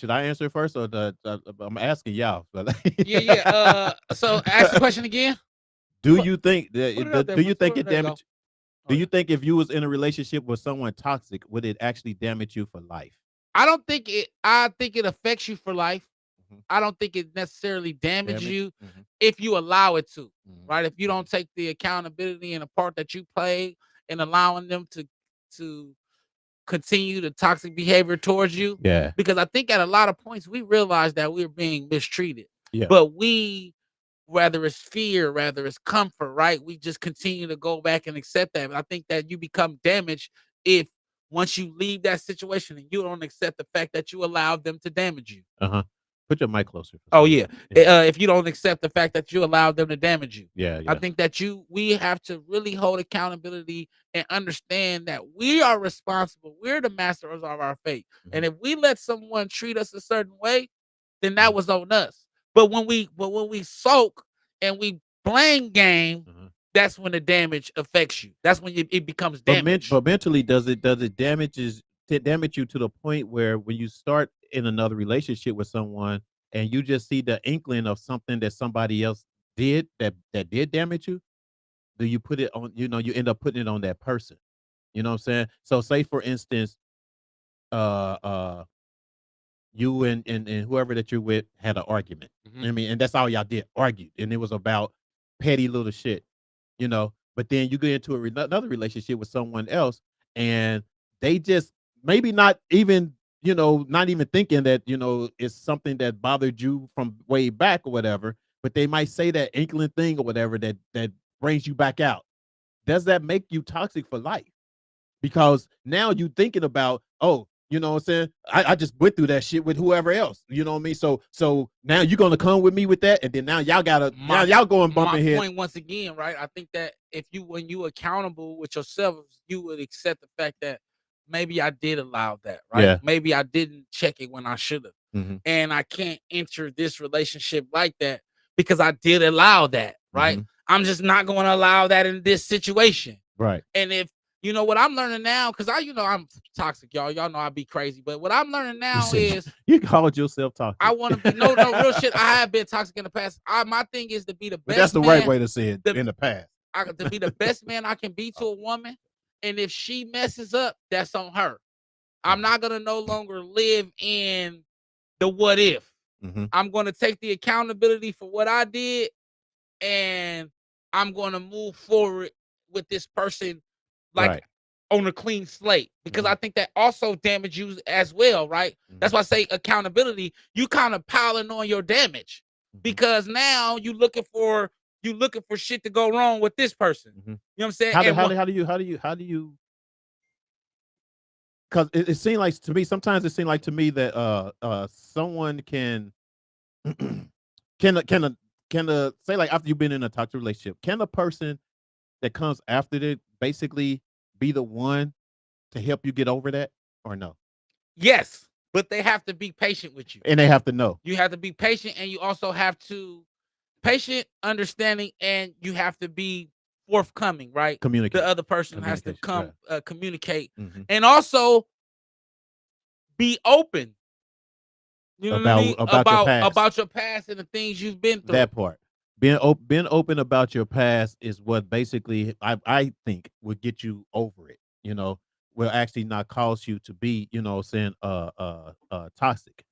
Should I answer it first, or I'm asking y'all? Yeah. So ask the question again. Do you think Put it up there, do you think Mr. it There you go. damaged? Do you think if you was in a relationship with someone toxic, would it actually damage you for life? I don't think it. I think it affects you for life. Mhm. I don't think it necessarily damages Damage? you Mhm. if you allow it to. Mhm. Right? If you don't take the accountability and the part that you played in allowing them to continue the toxic behavior towards you. Yeah. Because I think at a lot of points we realize that we're being mistreated. Yeah. But we, whether it's fear, whether it's comfort, right? We just continue to go back and accept that. And I think that you become damaged if once you leave that situation and you don't accept the fact that you allowed them to damage you. Uh-huh. Put your mic closer. Oh yeah. If you don't accept the fact that you allowed them to damage you. Yeah. I think that we have to really hold accountability and understand that we are responsible. We're the masters of our fate. And if we let someone treat us a certain way, then that was on us. But when we sulk and we blame game, that's when the damage affects you. That's when it becomes damage. But mentally, does it damage you to the point where when you start in another relationship with someone and you just see the inkling of something that somebody else did that did damage you, do you put it on? You end up putting it on that person. You know what I'm saying? So, say for instance, you and whoever that you're with had an argument. I mean, and that's all y'all did, argued, and it was about petty little shit, But then you get into another relationship with someone else, and they just maybe not even thinking that it's something that bothered you from way back or whatever, but they might say that inkling thing or whatever that brings you back out. Does that make you toxic for life? Because now you thinking about, oh, you know what I'm saying? I just went through that shit with whoever else. You know what I mean? So now you're gonna come with me with that, and then now y'all going bumping heads. My point once again, right? I think that when you accountable with yourself, you would accept the fact that maybe I did allow that, right? Yeah. Maybe I didn't check it when I should have. And I can't enter this relationship like that because I did allow that, right? I'm just not going to allow that in this situation. Right. And if you know what I'm learning now, because I'm toxic, y'all. Y'all know I be crazy, but what I'm learning now is you called yourself toxic. I want to be no real shit. I have been toxic in the past. My thing is to be the best. But that's the right way to say it in the past. To be the best man I can be to a woman, and if she messes up, that's on her. I'm not gonna no longer live in the what if. I'm gonna take the accountability for what I did, and I'm gonna move forward with this person like on a clean slate, because I think that also damages you as well, right? That's why I say accountability. You kind of piling on your damage because now you looking for shit to go wrong with this person. You know what I'm saying? How do you? Because it seems like to me sometimes that someone can say, like, after you've been in a toxic relationship, can a person that comes after it basically be the one to help you get over that, or no? Yes, but they have to be patient with you. And they have to know. You have to be patient, and you also have to patient, understanding, and you have to be forthcoming, right? Communicate. The other person has to come communicate, Mhm. and also be open. You know what I mean? About your past and the things you've been through. That part. Being open about your past is what basically I think would get you over it. Will actually not cause you to be, toxic.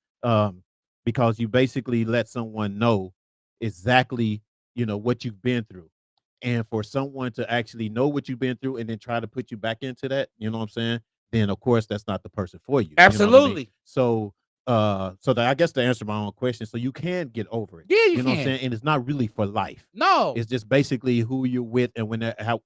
Because you basically let someone know exactly, what you've been through. And for someone to actually know what you've been through and then try to put you back into that, you know what I'm saying? Then of course that's not the person for you. Absolutely. You know what I mean? So that I guess to answer my own question, so you can get over it. Yeah, you know can. what I'm saying? And it's not really for life. No. It's just basically who you're with and when how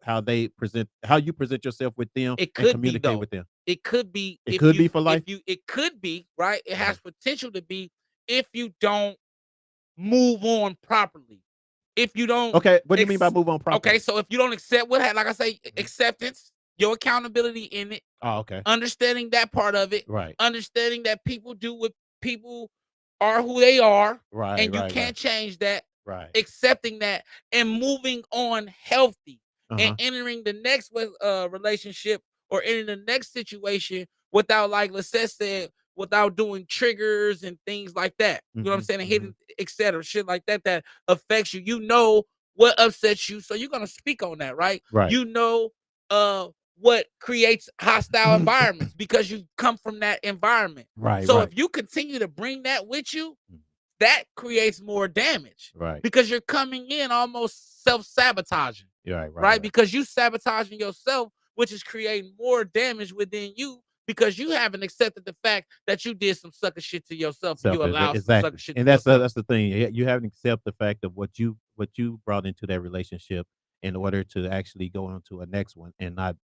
you present yourself with them It and could communicate be, though. with them. It could be. It could be for life. It could be, right? It has potential to be if you don't move on properly. If you don't. Okay, what do you mean by move on properly? Okay, so if you don't accept like I say, acceptance, your accountability in it. Oh, okay. Understanding that part of it. Right. Understanding that people do what people are who they are. Right. And you can't change that. Right. Accepting that and moving on healthy and Uh-huh. entering the next relationship or entering the next situation without, like Lisette said, without doing triggers and things like that. You know what I'm saying? And hitting, etc. Shit like that that affects you. You know what upsets you, so you're gonna speak on that, right? Right. You know what creates hostile environments because you come from that environment. Right. So right. if you continue to bring that with you, that creates more damage. Right. Because you're coming in almost self-sabotaging. Right? Because you sabotaging yourself, which is creating more damage within you because you haven't accepted the fact that you did some sucker shit to yourself. You allow some sucker shit and to that's yourself. that's the thing. You haven't accepted the fact of what you brought into that relationship in order to actually go on to a next one and not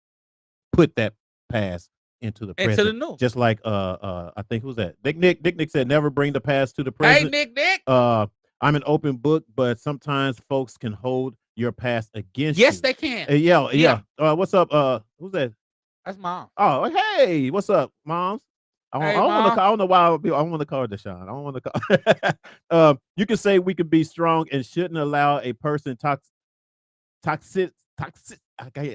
put that past into the present. Into the new. Just like I think who's that? Nick said never bring the past to the present. Hey Nick. I'm an open book, but sometimes folks can hold your past against Yes, you. they can. Yeah. What's up? Who's that? That's mom. Oh, hey, what's up, moms? I don't know why I want to call her Deshaun. I don't want to call. You can say we could be strong and shouldn't allow a person toxic. I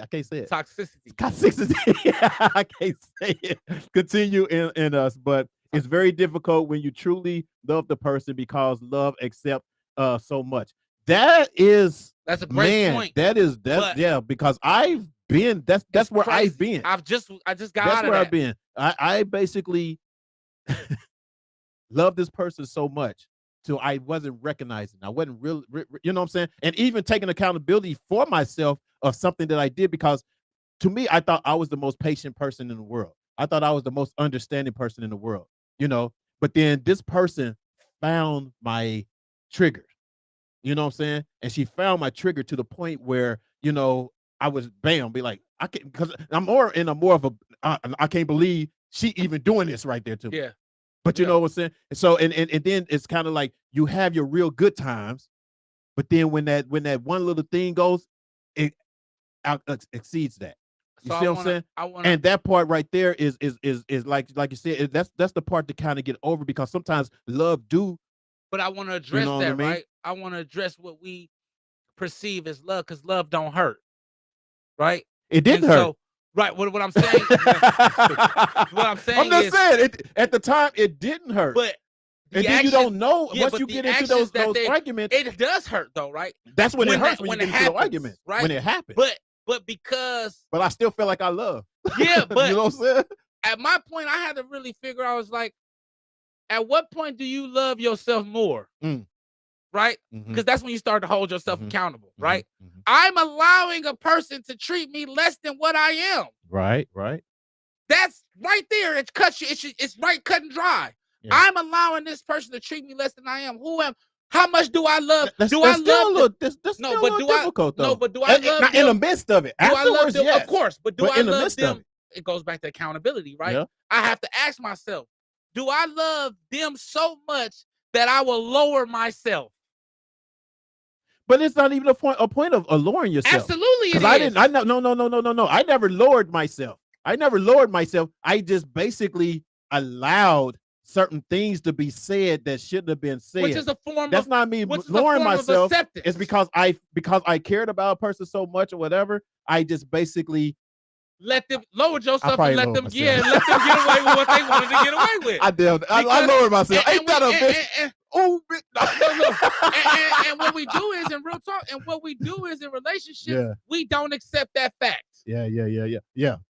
can't say it. Toxicity. I can't say it. Continue in us, but it's very difficult when you truly love the person because love accepts so much. That's a great point. Because I've been that's where crazy. I've been. I just got that's out of that. That's where I've been. I basically love this person so much so I wasn't recognizing. I wasn't really, you know what I'm saying? And even taking accountability for myself of something that I did, because to me, I thought I was the most patient person in the world. I thought I was the most understanding person in the world, you know? But then this person found my trigger, you know what I'm saying? And she found my trigger to the point where, you know, I was be like, I can't, because I'm more of a, I can't believe she even doing this right there to me. Yeah. But you know what I'm saying? So and then it's kind of like you have your real good times, but then when that one little thing goes, it exceeds that. You see what I'm saying? And that part right there is like you said, that's the part to kind of get over, because sometimes love do. But I want to address that, right? I want to address what we perceive as love, because love don't hurt, right? It didn't hurt. So, right. What I'm saying. I'm just saying at the time it didn't hurt. But and then you don't know once you get into those arguments. It does hurt though, right? That's when it hurts when you get into the argument, right? When it happens. But because. But I still feel like I love. Yeah, but you know what I'm saying? At my point, I had to really figure out. I was like, at what point do you love yourself more? Right? Because that's when you start to hold yourself accountable, right? I'm allowing a person to treat me less than what I am. Right. That's right there. It cuts you. It's right, cut and dry. Yeah. I'm allowing this person to treat me less than I am. How much do I love? That's still a little difficult, though. No, but do I love them? In the midst of it? Afterwards, yes. Of course. But do I love them? It goes back to accountability, right? Yeah. I have to ask myself, do I love them so much that I will lower myself? But it's not even a point of lowering yourself. Absolutely, it is. No. I never lowered myself. I just basically allowed certain things to be said that shouldn't have been said. Which is a form That's not me lowering myself. It's because I cared about a person so much or whatever. I just basically let them lower yourself and let them get away with what they wanted to get away with. I lowered myself. Ain't that a bitch? No. And what we do is in real talk, and what we do is in relationships, we don't accept that fact. Yeah.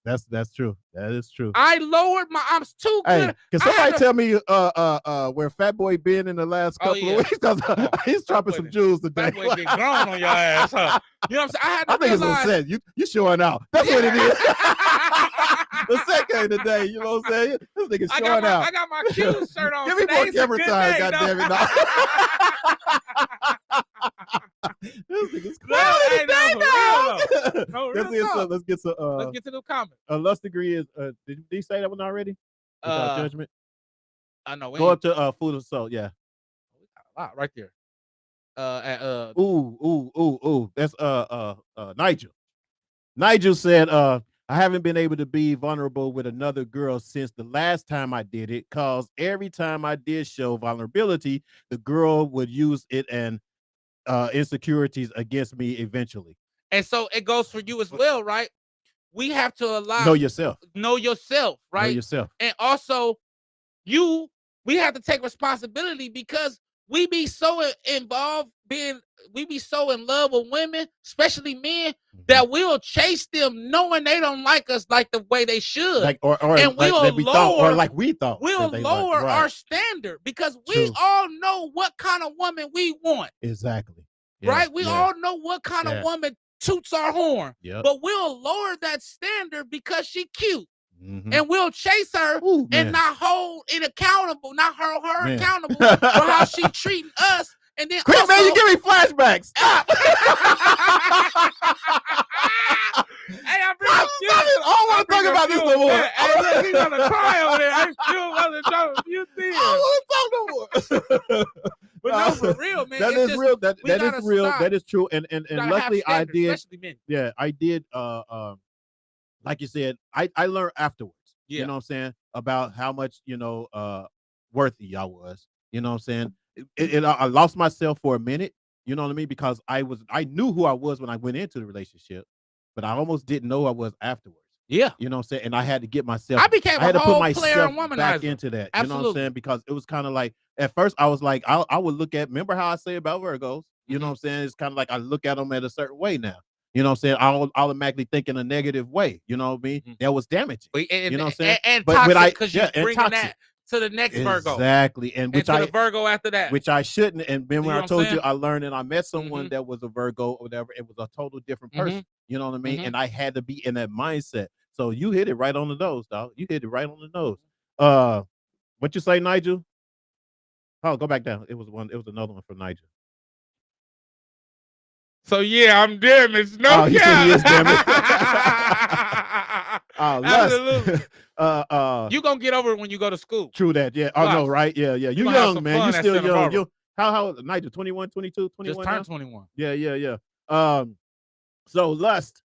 That's true. That is true. I lowered I'm too good. Can somebody tell me where Fat Boy been in the last couple of weeks? Because he's dropping some jewels today. Fat Boy get grown on your ass, huh? You know what I'm saying? I think it's a set. You showing out. That's what it is. The second today, you know what I'm saying? This nigga's showing out. I got my Q shirt on. Give me more camera time, goddammit. This nigga's Let's get to the comment. Lust degree is did he say that one already? Without judgment. I know. Go up to food of soul. Yeah. A lot right there. That's Nigel. Nigel said, I haven't been able to be vulnerable with another girl since the last time I did it, cause every time I did show vulnerability, the girl would use it and insecurities against me eventually. And so it goes for you as well, right? We have to allow know yourself, right? Know yourself. And also we have to take responsibility because we be so involved we be so in love with women, especially men, that we'll chase them knowing they don't like us like the way they should. Like or and like, we'll we lower, thought, or like we thought. We'll lower our standard because we all know what kind of woman we want. Exactly. Right? We all know what kind of woman toots our horn. But we'll lower that standard because she cute. And we'll chase her and not hold it accountable, not hold her accountable for how she treating us. And then quick, man, you give me flashbacks. Stop. Hey, I bring up you. I don't want to talk about this no more. Hey, look, he's gonna cry over there. I still want to talk a few things. I don't want to talk no more. But no, for real, man. That is real. That is real. Stop. That is true. And luckily I did. Men. Yeah, I did. Like you said, I learned afterwards. Yeah. You know what I'm saying? About how much, worthy y'all was. You know what I'm saying? I lost myself for a minute, you know what I mean? Because I knew who I was when I went into the relationship, but I almost didn't know who I was afterwards. Yeah. You know what I'm saying? And I had to get myself, I had to put myself back into that. Absolutely. You know what I'm saying? Because it was kind of like, at first I was like, I would look at, remember how I say about Virgos? You know what I'm saying? It's kind of like I look at them at a certain way now. You know what I'm saying? I'll automatically think in a negative way. You know what I mean? That was damaging. And, you know what I'm saying? And toxic because you're bringing that to the next Virgo. Exactly. And which to the Virgo after that. Which I shouldn't. And then when I told you, I learned and I met someone that was a Virgo or whatever. It was a total different person. You know what I mean? And I had to be in that mindset. So you hit it right on the nose, dog. You hit it right on the nose. What you say, Nigel? Oh, go back down. It was another one from Nigel. So yeah, I'm damaged. No cap. He said he is damaged. Absolutely. You gonna get over it when you go to school. True that. Yeah. Oh no, right? Yeah. You young, man. You still young. You how old? Nigel, 21, 22, 21? Just turned 21. Yeah. So lust.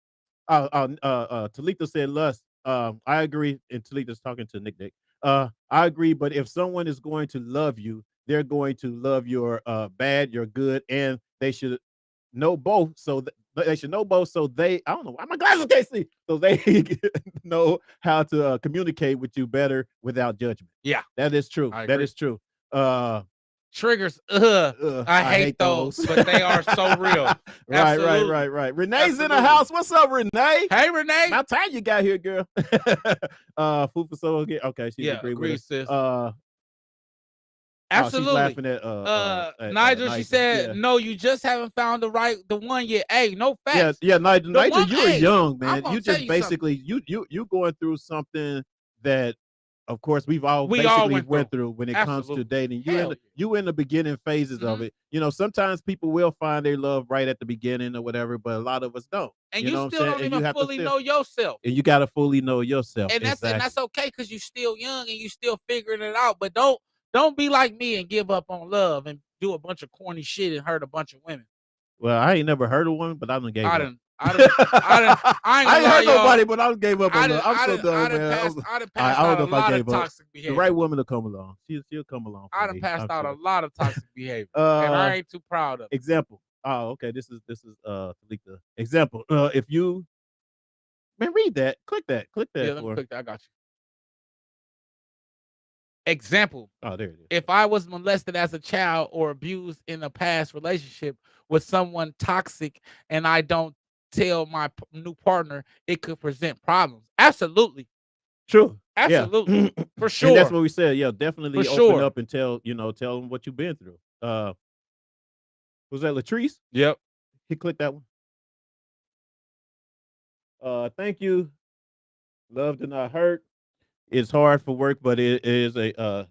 Talitha said lust. I agree. And Talitha's talking to Nick. I agree, but if someone is going to love you, they're going to love your bad, your good, and they should know both. So they should know both. So I don't know why my glasses can't see. So they know how to communicate with you better without judgment. Yeah, that is true. That is true. Triggers. I hate those, but they are so real. Right. Renee's in the house. What's up, Renee? Hey, Renee. About time you got here, girl. Food for soul again. Okay, she agreed with sis. She's Absolutely. laughing at Nigel. She said, "No, you just haven't found the one yet." Hey, no facts. Yeah. Nigel, you're young, man. You just basically you going through something that, of course, we all went through when it comes to dating. You in the beginning phases of it. You know, sometimes people will find their love right at the beginning or whatever, but a lot of us don't. And you still don't even fully know yourself. And you got to fully know yourself. And that's okay because you're still young and you still figuring it out. But don't be like me and give up on love and do a bunch of corny shit and hurt a bunch of women. Well, I ain't never heard of one, but I done gave up. I ain't heard nobody, but I gave up on love. I'm so done, man. I don't know if I gave up. The right woman to come along. She'll come along. I done passed out a lot of toxic behavior, and I ain't too proud of it. Example. Oh, okay. This is Talitha. Example. If you read that, click that. Yeah, let me click that. I got you. Example. Oh, there it is. If I was molested as a child or abused in a past relationship with someone toxic and I don't tell my new partner, it could present problems. Absolutely. True. Absolutely. Yeah. For sure. And that's what we said. Yeah, definitely open up and tell them what you've been through. Was that Latrice? Yep. He clicked that one. Thank you. Love do not hurt. It's hard for work, but it is gentle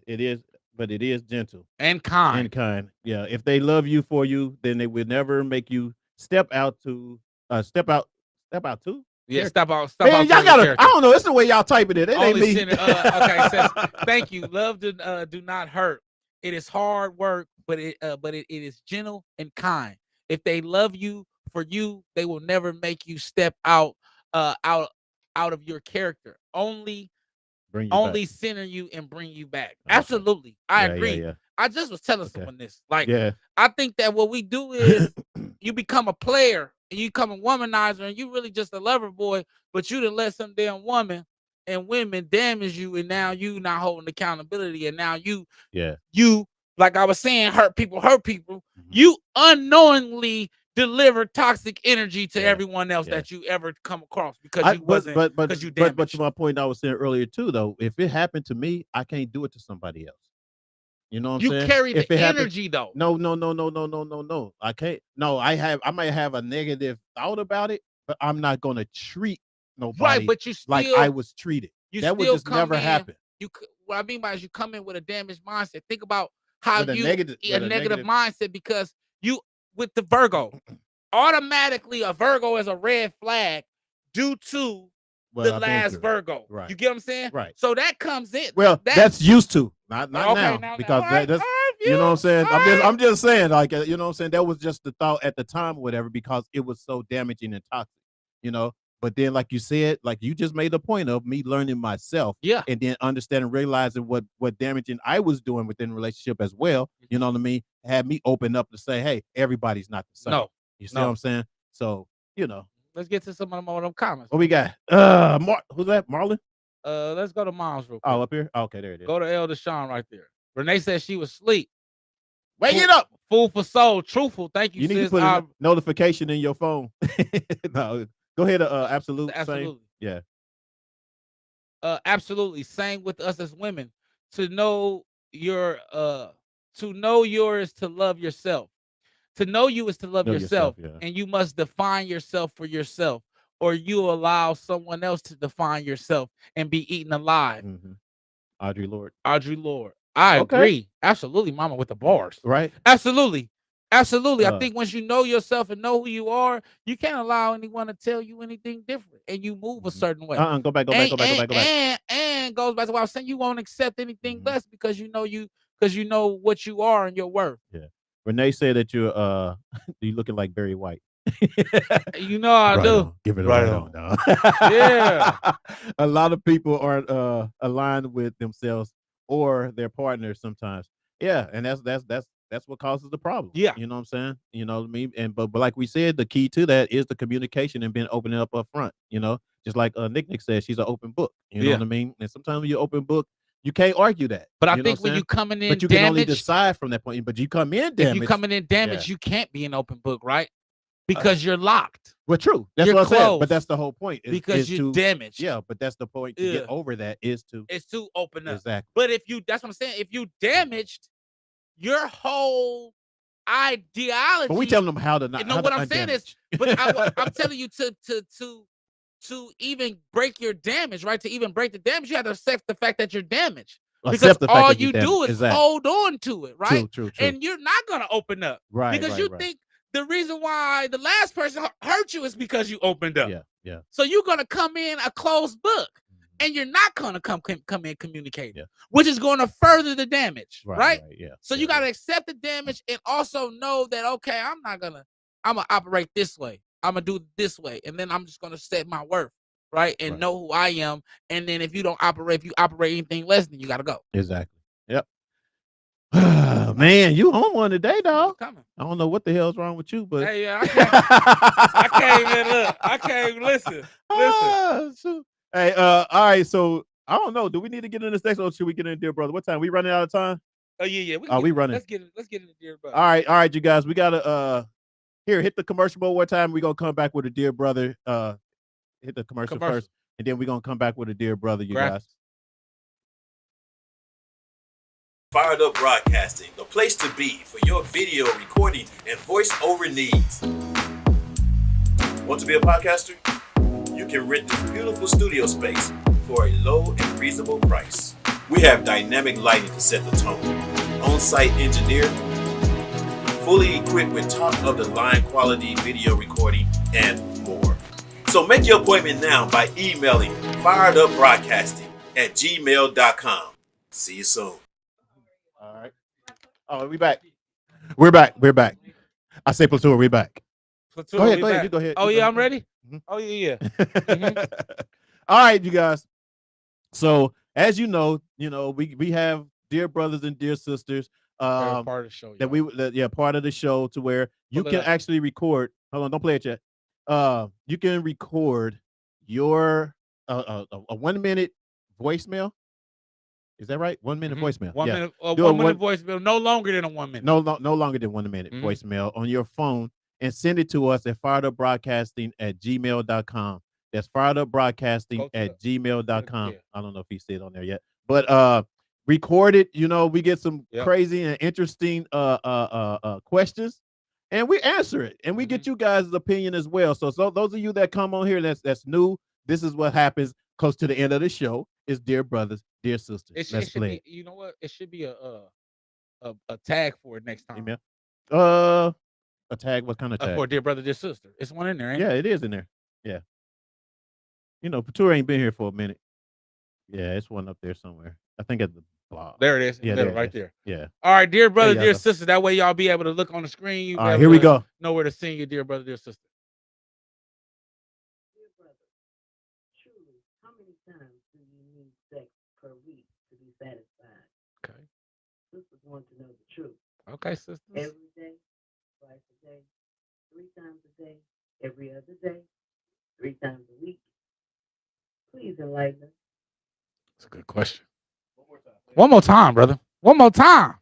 and kind. And kind. Yeah. If they love you for you, then they will never make you step out too. Yeah, step out. Man, y'all gotta. I don't know. It's the way y'all typing it. It ain't me. Okay. It says, thank you. Love do not hurt. It is hard work, but it is gentle and kind. If they love you for you, they will never make you step out of your character. Only center you and bring you back. Okay. Absolutely. I agree. Yeah. I just was telling someone this. Like, I think that what we do is you become a player and you become a womanizer and you really just a lover boy, but you done let some damn woman and women damage you, and now you not holding accountability, and now you like I was saying, hurt people. You unknowingly deliver toxic energy to everyone else that you ever come across because you wasn't because you damaged. But to my point I was saying earlier too, though, if it happened to me, I can't do it to somebody else. You know what I'm saying? You carry the energy though. No. I can't. No, I might have a negative thought about it, but I'm not gonna treat nobody Right, but you still like I was treated. That would just never happen. What I mean by is you come in with a damaged mindset. Think about how With a you negative- a with a negative negative- mindset, because you with the Virgo, automatically a Virgo is a red flag due to What the I've been last through. Virgo. Right. You get what I'm saying? Right. So that comes in. Well, that's used to, not Okay, now, because that's you know what I'm saying. I'm just saying, like, you know what I'm saying. That was just the thought at the time, or whatever, because it was so damaging and toxic, you know. But then, like you said, like you just made the point of me learning myself, and then understanding, realizing what damaging I was doing within the relationship as well. You know what I mean? Had me open up to say, hey, everybody's not the same. No. You see what I'm saying? So, you know. Let's get to some of them comments. What we got? Who's that? Marlon? Let's go to Mom's real quick. Oh, up here? Okay, there it is. Go to Elder Sean right there. Renee says she was asleep. Wake it up. Food for soul. Truthful. Thank you, You need sis. to put a notification in your phone. No, go ahead. Absolutely. Yeah. Absolutely. Same with us as women. To know yours to love yourself. To know you is to love yourself, and you must define yourself for yourself, or you allow someone else to define yourself and be eaten alive. Audrey Lorde. I agree. Absolutely, mama, with the bars. Right. Absolutely. I think once you know yourself and know who you are, you can't allow anyone to tell you anything different, and you move a certain way. Go back. And goes back to what I was saying. You won't accept anything less because you know what you are and your worth. Yeah. Renee said that you're you looking like Barry White. You know I right do. On. Give it right on. Yeah. A lot of people aren't aligned with themselves or their partners sometimes. Yeah, and that's what causes the problem. Yeah. You know what I'm saying? You know what I mean? And but like we said, the key to that is the communication and being open up front, you know. Just like Nick said, she's an open book. You know what I mean? And sometimes when you're open book, you can't argue that. But I think when you coming in but you damaged, can only decide from that point. But you come in damaged. If you coming in damaged, you can't be an open book, right? Because you're locked. Well, true. That's You're what I said. closed. But that's the whole point. Because you're damaged. Yeah, but that's the point to get over that is to open up. Exactly. But that's what I'm saying. If you damaged, your whole ideology. But we telling them how to not. You know what I'm saying is, but I'm telling you to even break your damage, right? To even break the damage, you have to accept the fact that you're damaged. Because all you do is hold on to it, right? True. And you're not gonna open up, right? Because you think the reason why the last person hurt you is because you opened up. Yeah. So you're gonna come in a closed book, and you're not gonna come in communicating, which is going to further the damage, right? Yeah. So you gotta accept the damage and also know that I'm gonna operate this way. I'm gonna do it this way, and then I'm just gonna set my worth. Right, and know who I am, and then if you operate anything less, then you gotta go. Exactly. Yep. Man, you on one today, dog. I don't know what the hell's wrong with you, but hey, I came in. Look, I came. Listen. Hey, all right. So I don't know. Do we need to get in this next, or should we get in, dear brother? What time? We running out of time? Oh yeah. We running. Let's get into dear brother. All right, you guys. We gotta hit the commercial one more time. We're gonna come back with a dear brother. Hit the commercial first, and then we're gonna come back with a dear brother, you guys. Fired Up Broadcasting, the place to be for your video recording and voiceover needs. Want to be a podcaster? You can rent this beautiful studio space for a low and reasonable price. We have dynamic lighting to set the tone, on-site engineer, fully equipped with top-of-the-line quality video recording, and more. So make your appointment now by emailing firedup.broadcasting@gmail.com. See you soon. All right. Oh, we back. We're back. I say platoon, we're back. Platoon, go ahead. You go ahead. Oh, yeah, I'm ready? Mm-hmm. Oh, yeah. All right, you guys. So, as you know, we have dear brothers and dear sisters part of the show, part of the show to where you can actually record. Hold on, don't play it yet. You can record your a 1 minute voicemail. Is that right? 1 minute voicemail. 1 yeah. minute, Do 1 minute voicemail, no longer than a 1 minute. No longer than 1 minute voicemail on your phone and send it to us at firedupbroadcasting@gmail.com. That's firedupbroadcasting@gmail.com. Yeah. I don't know if he said on there yet, but record it. We get some crazy and interesting questions, and we answer it, and we get you guys' opinion as well. So those of you that come on here that's new, this is what happens close to the end of the show. Is dear brothers, dear sisters. It Let's should play. be, you know what? It should be a tag for it next time. Email. A tag. What kind of tag? For dear brother, dear sister. It's one in there, ain't Yeah, it is in there. Yeah. Patur ain't been here for a minute. Yeah, it's one up there somewhere. I think at the bottom. There it is. Yeah, right there. Yeah. All right, dear brother, y'all dear go. sister. That way y'all be able to look on the screen. You All right, here we go. Know where to send your dear brother, dear sister. Dear brother, truly, how many times do you need sex per week to be satisfied? Okay. Sisters want to know the truth. Okay, sisters. Every day, twice a day, 3 times a day, every other day, 3 times a week. Please enlighten us. That's a good question. One more time, brother. One more time.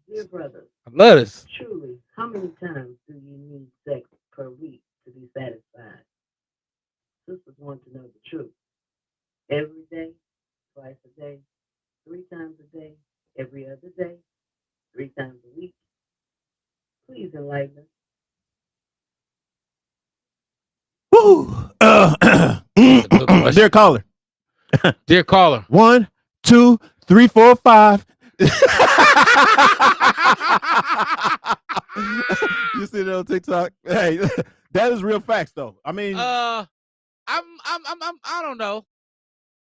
Dear brother, I love this. truly, how many times do you need sex per week to be satisfied? Sisters want to know the truth. Every day, twice a day, 3 times a day, every other day, 3 times a week. Please enlighten us. Woo! Dear caller. Dear caller. 1, 2, 3, 4, 5. You see that on TikTok? Hey, that is real facts, though. I mean, I don't know.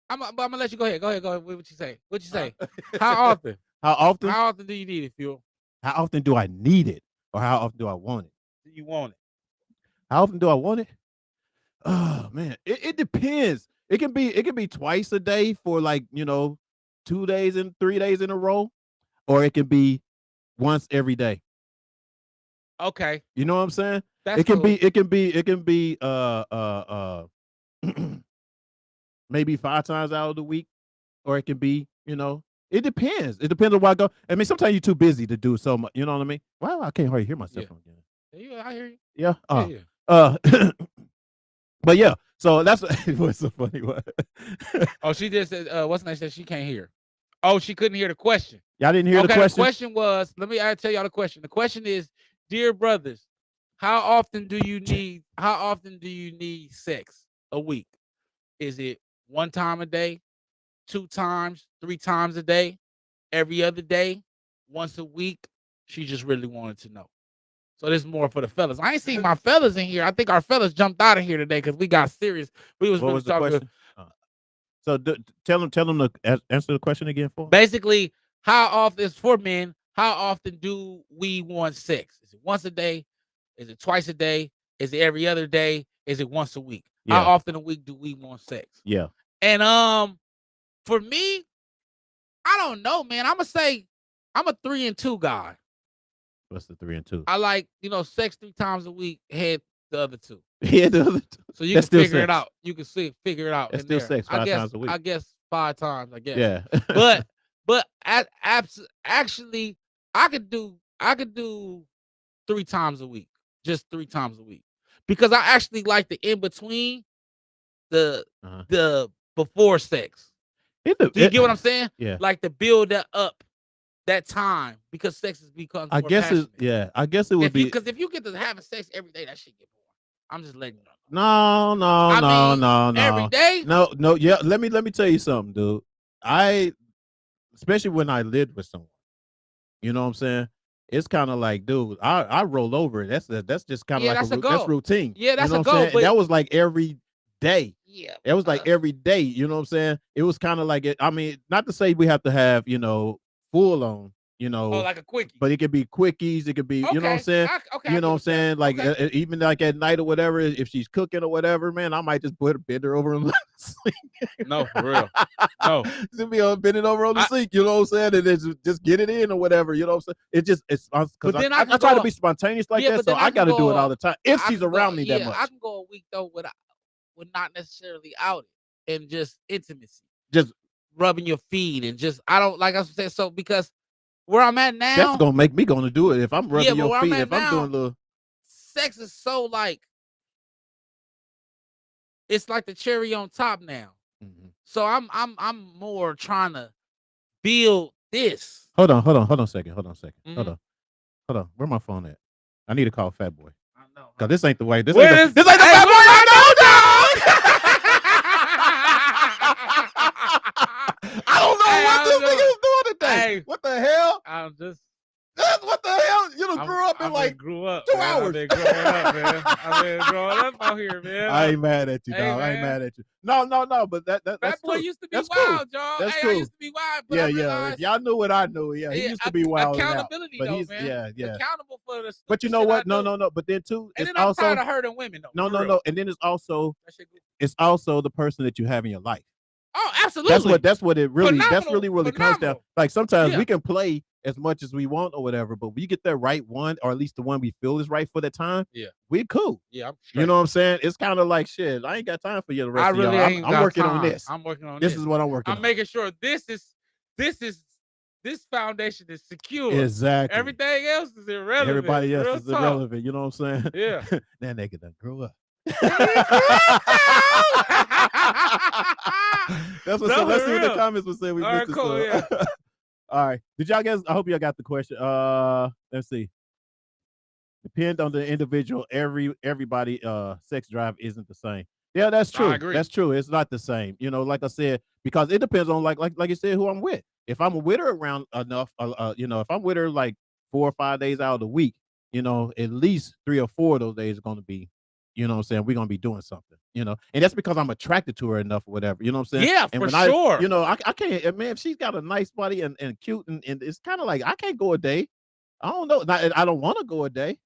I'm gonna let you go ahead. Go ahead. What you say? What you say? How often? How often? How often do you need it, Fuel? How often do I need it, or how often do I want it? Do you want it? How often do I want it? Oh man, it depends. It can be twice a day for 2 days and 3 days in a row, or it can be once every day. Okay. You know what I'm saying? That's it can cool. be maybe 5 times out of the week, or it can be, it depends. It depends on where I go. I mean, sometimes you're too busy to do so much. You know what I mean? Wow, I can't hardly hear myself again. Yeah, I hear you. Yeah. Yeah. But yeah, so that's what's so funny. Oh, she just said, what's the name said she can't hear. Oh, she couldn't hear the question. Y'all didn't hear the question? The question was, I tell y'all the question. The question is, dear brothers, how often do you need sex a week? Is it 1 time a day, 2 times, 3 times a day, every other day, once a week? She just really wanted to know. So this is more for the fellas. I ain't seen my fellas in here. I think our fellas jumped out of here today because we got serious. What was the question? So tell them to answer the question again for. Basically, how often is for men? How often do we want sex? Is it once a day? Is it twice a day? Is it every other day? Is it once a week? Yeah. How often a week do we want sex? Yeah. And for me, I don't know, man. I'm gonna say I'm a 3 and 2 guy. What's the 3 and 2? I like, sex 3 times a week, head the other 2. Yeah, the other 2. So you can figure it out. You can figure it out. That's still sex 5 times a week. I guess 5 times, I guess. Yeah. but actually I could do 3 times a week. Just 3 times a week. Because I actually like the in between the before sex. Do you get what I'm saying? Yeah. Like to build that up. That time, because sex becomes more passionate. I guess it would be, because if you get to having sex every day, that shit get boring. I'm just letting you know. No. Every day? No. Yeah. Let me tell you something, dude. Especially when I lived with someone, you know what I'm saying? It's kind of like, dude, I roll over it. That's just kind of that's routine. Yeah, that's a goal. That was like every day. Yeah. It was like every day. You know what I'm saying? It was kind of like it. I mean, not to say we have to have, full on, like a quickie. But it could be quickies. It could be, you know what I'm saying? You know what I'm saying? Like even like at night or whatever, if she's cooking or whatever, man, I might just bend her over and let her sleep. No, for real. No. Just be bending over on the sink, you know what I'm saying? And then just get it in or whatever, you know what I'm saying? It's because I try to be spontaneous like that, so I got to do it all the time if she's around me that much. I can go a week though with not necessarily out it. and just intimacy, just rubbing your feet and just I don't like I was saying so because where I'm at now, that's gonna make me gonna do it if I'm rubbing but your where feet. I'm at If I'm now, doing a little, sex is so like it's like the cherry on top now. So I'm more trying to build this. Hold on a second. Hold on. Where my phone at? I need to call Fat Boy. I know. Cause this ain't the way. This Where ain't the is- Fat Boy I know, dog. I don't know what this nigga is doing today. Hey, what the hell? I'm just. What the hell? You done grew up in like grew up, 2 man. hours. I've been growing up, man. I've been growing up out here, man. I ain't mad at you, Hey, dog. I ain't man. mad at you. No, but that's Fat Boy cool. used to be That's wild, cool. y'all. That's Hey, cool. I used to be wild, but Yeah, I yeah. realized, If y'all knew what I knew, he used to be wild. accountability, But though, he's man. yeah. Accountable for the. But you stupid know shit what? I do. No. But then too, And it's then I'm also tired of hurting women, though. no. And then it's also the person that you have in your life. Oh, absolutely. That's what it really Phenomenal. comes down. Like sometimes Yeah. we can play as much as we want or whatever, but we get that right one, or at least the one we feel is right for the time. Yeah, we cool. Yeah, I'm you know what I'm saying? It's kind of like shit. I ain't got time for you the rest I of really y'all. ain't I'm got working time. on this. I'm working on this. Is what I'm working on. I'm making sure this foundation is secure. Exactly. Everything else is irrelevant. Everybody else Real is talk. irrelevant. You know what I'm saying? Yeah. That nigga done grew up. That's what. So let's see what the comments will say. We All right, missed it, cool, so. yeah. All right. Did y'all guys? I hope y'all got the question. Let's see. Depend on the individual. Everybody sex drive isn't the same. Yeah, that's true. I agree. That's true. It's not the same. You know, like I said, because it depends on like you said, who I'm with. If I'm with her around enough, if I'm with her like 4 or 5 days out of the week, at least 3 or 4 of those days are going to be, what I'm saying, we're going to be doing something, and that's because I'm attracted to her enough or whatever, you know what I'm saying? Yeah, and for when sure. I can't, man, if she's got a nice body and cute and it's kind of like, I can't go a day. I don't know. I don't want to go a day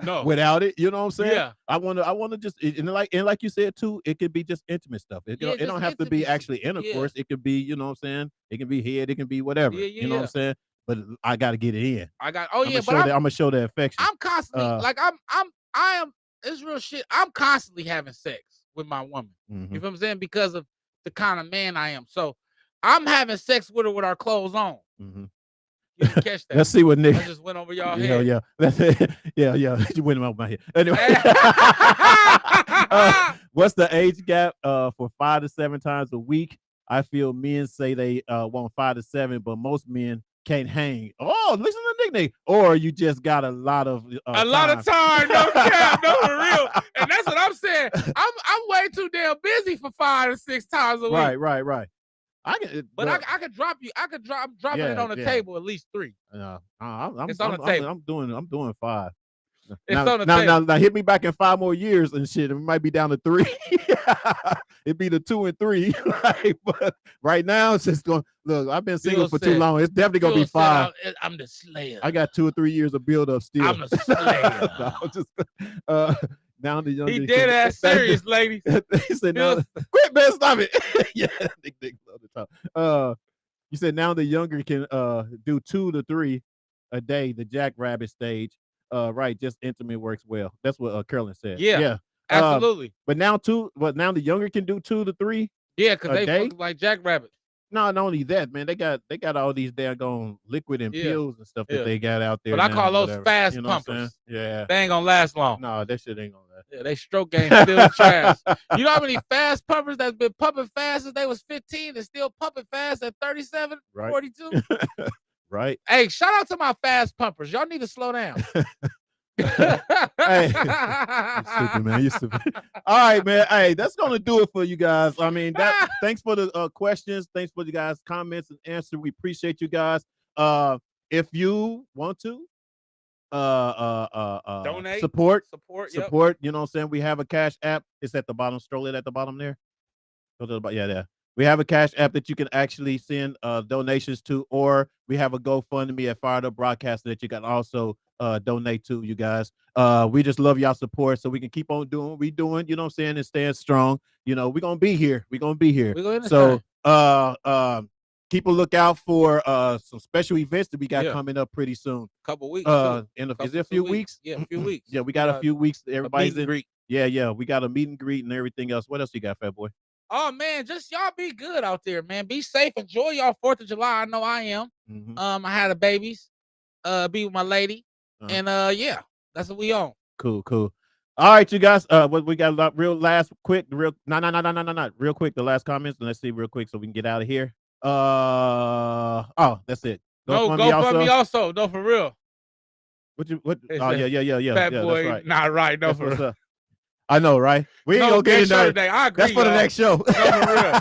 No. without it. You know what I'm saying? Yeah. I want to just, and like you said too, it could be just intimate stuff. It Yeah, don't just have to be intimacy. actually intercourse. It could be, you know what I'm saying? It can be head. It can be whatever. Yeah, You know what I'm saying? But I got to get it in. I got. I'm gonna show the affection. I'm constantly like I am. It's real shit. I'm constantly having sex with my woman. Mhm. You know what I'm saying? Because of the kind of man I am. So I'm having sex with her with our clothes on. Mhm. You didn't catch that. Let's see what Nick. I just went over y'all head. Yeah. That's it. Yeah. You went over my head. Anyway, what's the age gap for 5 to 7 times a week? I feel men say they want 5 to 7, but most men can't hang. Oh, listen to the nickname. Or you just got a lot of lot of time, no cap, no for real. And that's what I'm saying. I'm way too damn busy for 5 to 6 times a week. Right. I could drop you. I could drop dropping it on the table at least 3. It's on the table. I'm doing 5. It's on the table. Now hit me back in 5 more years and shit. It might be down to 3. It'd be the 2 and 3. Right? But right now it's just going. Look, I've been single for too long. It's definitely gonna be 5. I'm the slayer. I got 2 or 3 years of build up still. I'm the slayer. Now the young. He dead ass serious, ladies. He said, "No, quit, man, stop it." Yeah, Nick love the top. You said now the younger can do 2 to 3 a day. The jackrabbit stage. Right, just intimate works well. That's what Carolyn said. Yeah. Absolutely. But now the younger can do 2 to 3. Yeah, because they day? fuck like jackrabbits. No, not only that, man. They got all these daggone liquid and pills and stuff that they got out there. But I now, call those whatever. fast You know what I'm pumpers. saying? Yeah. They ain't gonna last long. No, that shit ain't gonna last. Yeah, they stroke game still trash. You know how many fast pumpers that's been pumping fast since they was 15 and still pumping fast at 37, Right. 42? Right. Hey, shout out to my fast pumpers. Y'all need to slow down. Hey, you stupid, man. You stupid. All right, man. Hey, that's gonna do it for you guys. I mean, thanks for the questions. Thanks for you guys' comments and answers. We appreciate you guys. If you want to donate, support, yep. you know what I'm saying? We have a Cash App. It's at the bottom. Stroll it at the bottom there. Go to the bottom. Yeah, there. We have a Cash App that you can actually send donations to, or we have a GoFundMe at Fired Up Broadcasting that you can also donate to, you guys. We just love y'all support so we can keep on doing what we doing, you know what I'm saying, and staying strong. You know, we're gonna be here. So keep a lookout for some special events that we got coming up pretty soon. Couple weeks. Is it a few weeks? Yeah, a few weeks. Yeah, we got a few weeks. Everybody's meet and greet. Yeah, we got a meet and greet and everything else. What else you got, Fat Boy? Oh man, just y'all be good out there, man. Be safe. Enjoy y'all 4th of July. I know I am. I had a babies. Be with my lady. And yeah, that's what we on. Cool. All right, you guys. What we got? Real quick. The last comments. And let's see real quick so we can get out of here. That's it. Go for me also. No, for real. What? Oh yeah. Fat yeah, boy, that's right. not right. No, for real. I know, right? We ain't gonna get into today. I agree. That's for the next show. No, for real.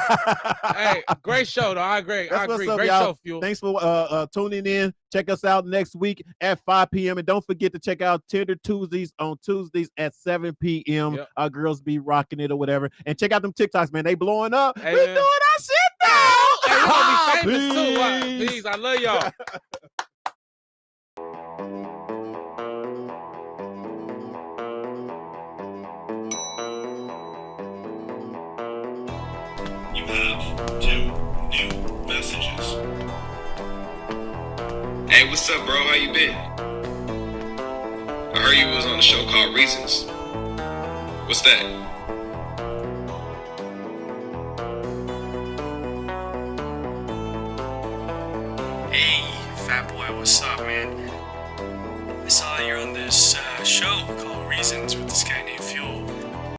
Hey, great show though. I agree. That's I agree. Up, great y'all. show, Fuel. Thanks for tuning in. Check us out next week at 5 p.m. And don't forget to check out Tender Tuesdays on Tuesdays at 7 p.m. Yep. Our girls be rocking it or whatever. And check out them TikToks, man. They blowing up. Hey, we doing our shit now. Hey, we gonna be famous too. Please, I love y'all. You have 2 new messages. Hey, what's up, bro? How you been? I heard you was on a show called Reasons. What's that? Hey, fat boy, what's up, man? I saw you're on this show called Reasons with this guy named Fuel.